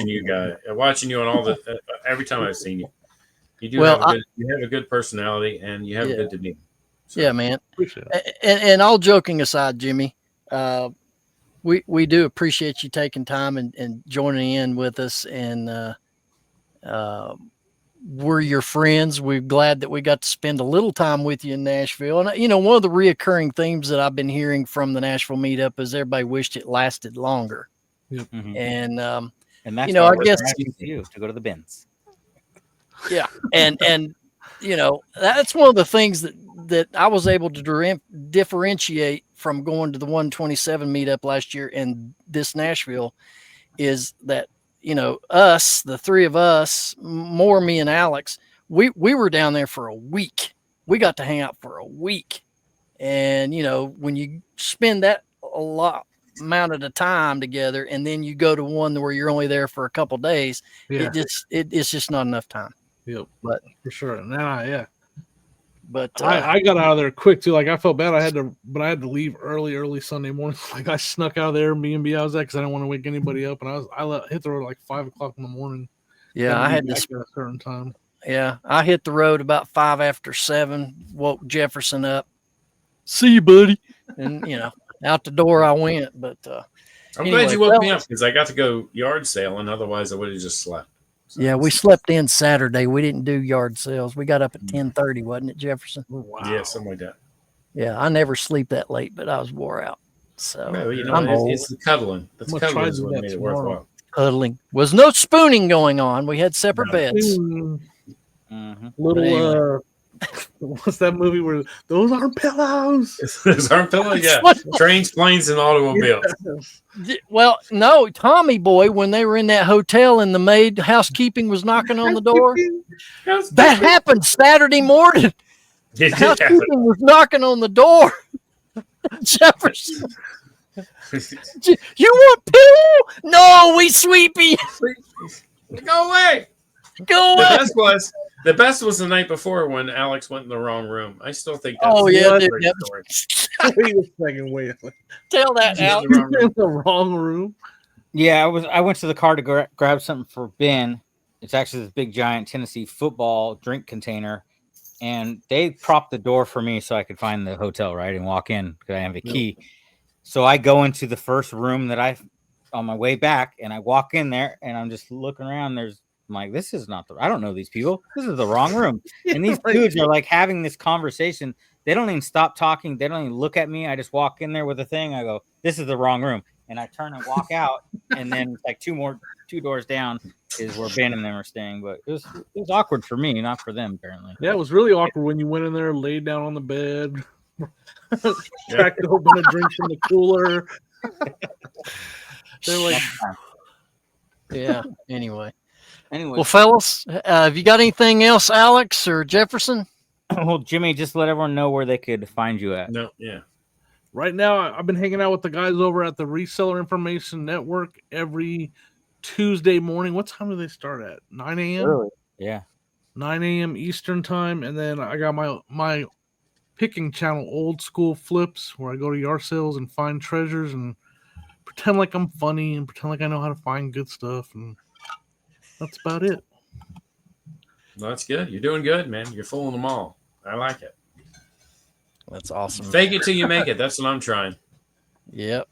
watching you on all the every time I've seen you. You do you have a good personality, and you have a good demeanor. So. Yeah, man. Appreciate it. And all joking aside, Jimmy, we do appreciate you taking time and joining in with us, and we're your friends. We're glad that we got to spend a little time with you in Nashville. And, one of the reoccurring themes that I've been hearing from the Nashville meetup is everybody wished it lasted longer. Yep. Mm-hmm. And that's I guess you to go to the bins. Yeah. And that's one of the things that I was able to differentiate from going to the 127 meetup last year and this Nashville is that, us, the three of us, more me and Alex, we were down there for a week. We got to hang out for a week. And, when you spend that a lot amount of the time together and then you go to one where you're only there for a couple days, it's just not enough time. Yep. But for sure. Yeah. But I got out of there quick too. Like I felt bad. I had to leave early Sunday morning. Like I snuck out of there, B&B I was at because I didn't want to wake anybody up. And I hit the road like 5 o'clock in the morning. Yeah, I had to at a certain time. Yeah, I hit the road about 5 after 7. Woke Jefferson up. See you, buddy. And out the door I went. But I'm glad you woke me up because I got to go yard sailing. Otherwise, I would have just slept. So yeah, we slept in Saturday. We didn't do yard sales. We got up at 10:30, wasn't it, Jefferson? Oh, wow. Yeah, something like that. Yeah, I never sleep that late, but I was wore out. So well, it's the cuddling. That's cuddling is what made it worthwhile. Cuddling. Was no spooning going on. We had separate beds. Mm-hmm. What's that movie where those aren't pillows? Those aren't pillows, yeah. Trains, planes, and automobiles. Well, no, Tommy Boy, when they were in that hotel and the maid housekeeping was knocking on the door, that happened Saturday morning. Housekeeping was knocking on the door. Jefferson, you want pillow? No, we sweepy. Go away. Go away. The best was the night before when Alex went in the wrong room. I still think that's dude, story. Wait a second, Tell that, Alex. In the wrong room. Yeah, I went to the car to grab something for Ben. It's actually this big giant Tennessee football drink container, and they propped the door for me so I could find the hotel, right, and walk in because I have a key. So I go into the first room that on my way back, and I walk in there, and I'm just looking around. I'm like, this is not I don't know these people. This is the wrong room. And these dudes are like having this conversation. They don't even stop talking. They don't even look at me. I just walk in there with a thing. I go, this is the wrong room. And I turn and walk out. And then like two doors down is where Ben and them are staying. But it was awkward for me, not for them, apparently. Yeah, it was really awkward when you went in there, laid down on the bed, cracked open a drink from the cooler. They're like, yeah, anyway. Well, fellas, have you got anything else, Alex or Jefferson? Well, Jimmy, just let everyone know where they could find you at. No, yeah. Right now, I've been hanging out with the guys over at the Reseller Information Network every Tuesday morning. What time do they start at? 9 a.m.? Really? Yeah. 9 a.m. Eastern time. And then I got my picking channel, Old School Flips, where I go to yard sales and find treasures and pretend like I'm funny and pretend like I know how to find good stuff. And that's about it. Well, that's good. You're doing good, man. You're fooling them all. I like it. That's awesome. Fake it till you make it. That's what I'm trying. Yep.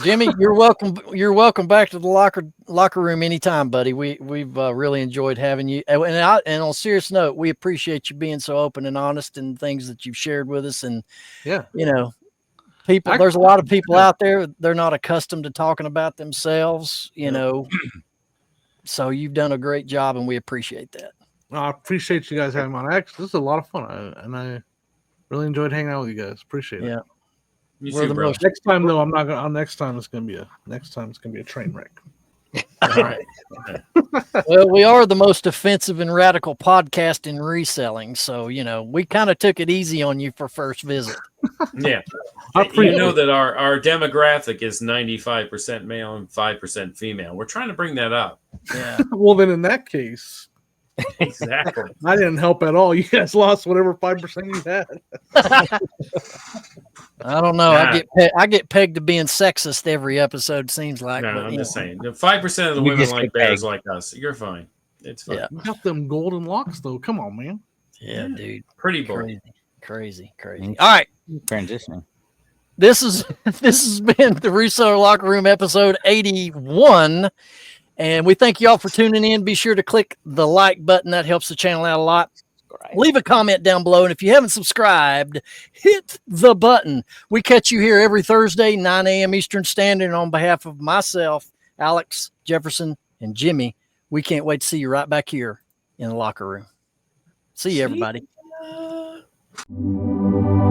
Jimmy, you're welcome. You're welcome back to the locker room anytime, buddy. We've really enjoyed having you. And on a serious note, we appreciate you being so open and honest and things that you've shared with us. And People, there's a lot of people out there, they're not accustomed to talking about themselves, you know. So you've done a great job, and we appreciate that. I appreciate you guys having me on. Actually, this is a lot of fun, and I really enjoyed hanging out with you guys. Appreciate it. Yeah. You We're too, the bro. most- Next time though, I'm not gonna. Next time it's gonna be a train wreck. All right. Well, we are the most offensive and radical podcast in reselling. So, you know, we kind of took it easy on you for first visit. Yeah. I You appreciate know it. that our demographic is 95% male and 5% female. We're trying to bring that up. Yeah. Well, then in that case, Exactly. I didn't help at all. You guys lost whatever 5% you had. I don't know. Nah. I get pegged to being sexist every episode, seems like. No, but, I'm you just know. saying. 5% of the You women just like get bears pegged. like us. You're fine. It's fine. Yeah. You got them golden locks though. Come on, man. Yeah, dude. Pretty boy. Crazy. Mm. All right. Transitioning. This has been the Reseller Locker Room episode 81. And we thank you all for tuning in. Be sure to click the like button. That helps the channel out a lot. Leave a comment down below. And if you haven't subscribed, hit the button. We catch you here every Thursday, 9 a.m. Eastern Standard. And on behalf of myself, Alex, Jefferson, and Jimmy, we can't wait to see you right back here in the locker room. See you, everybody. Yeah.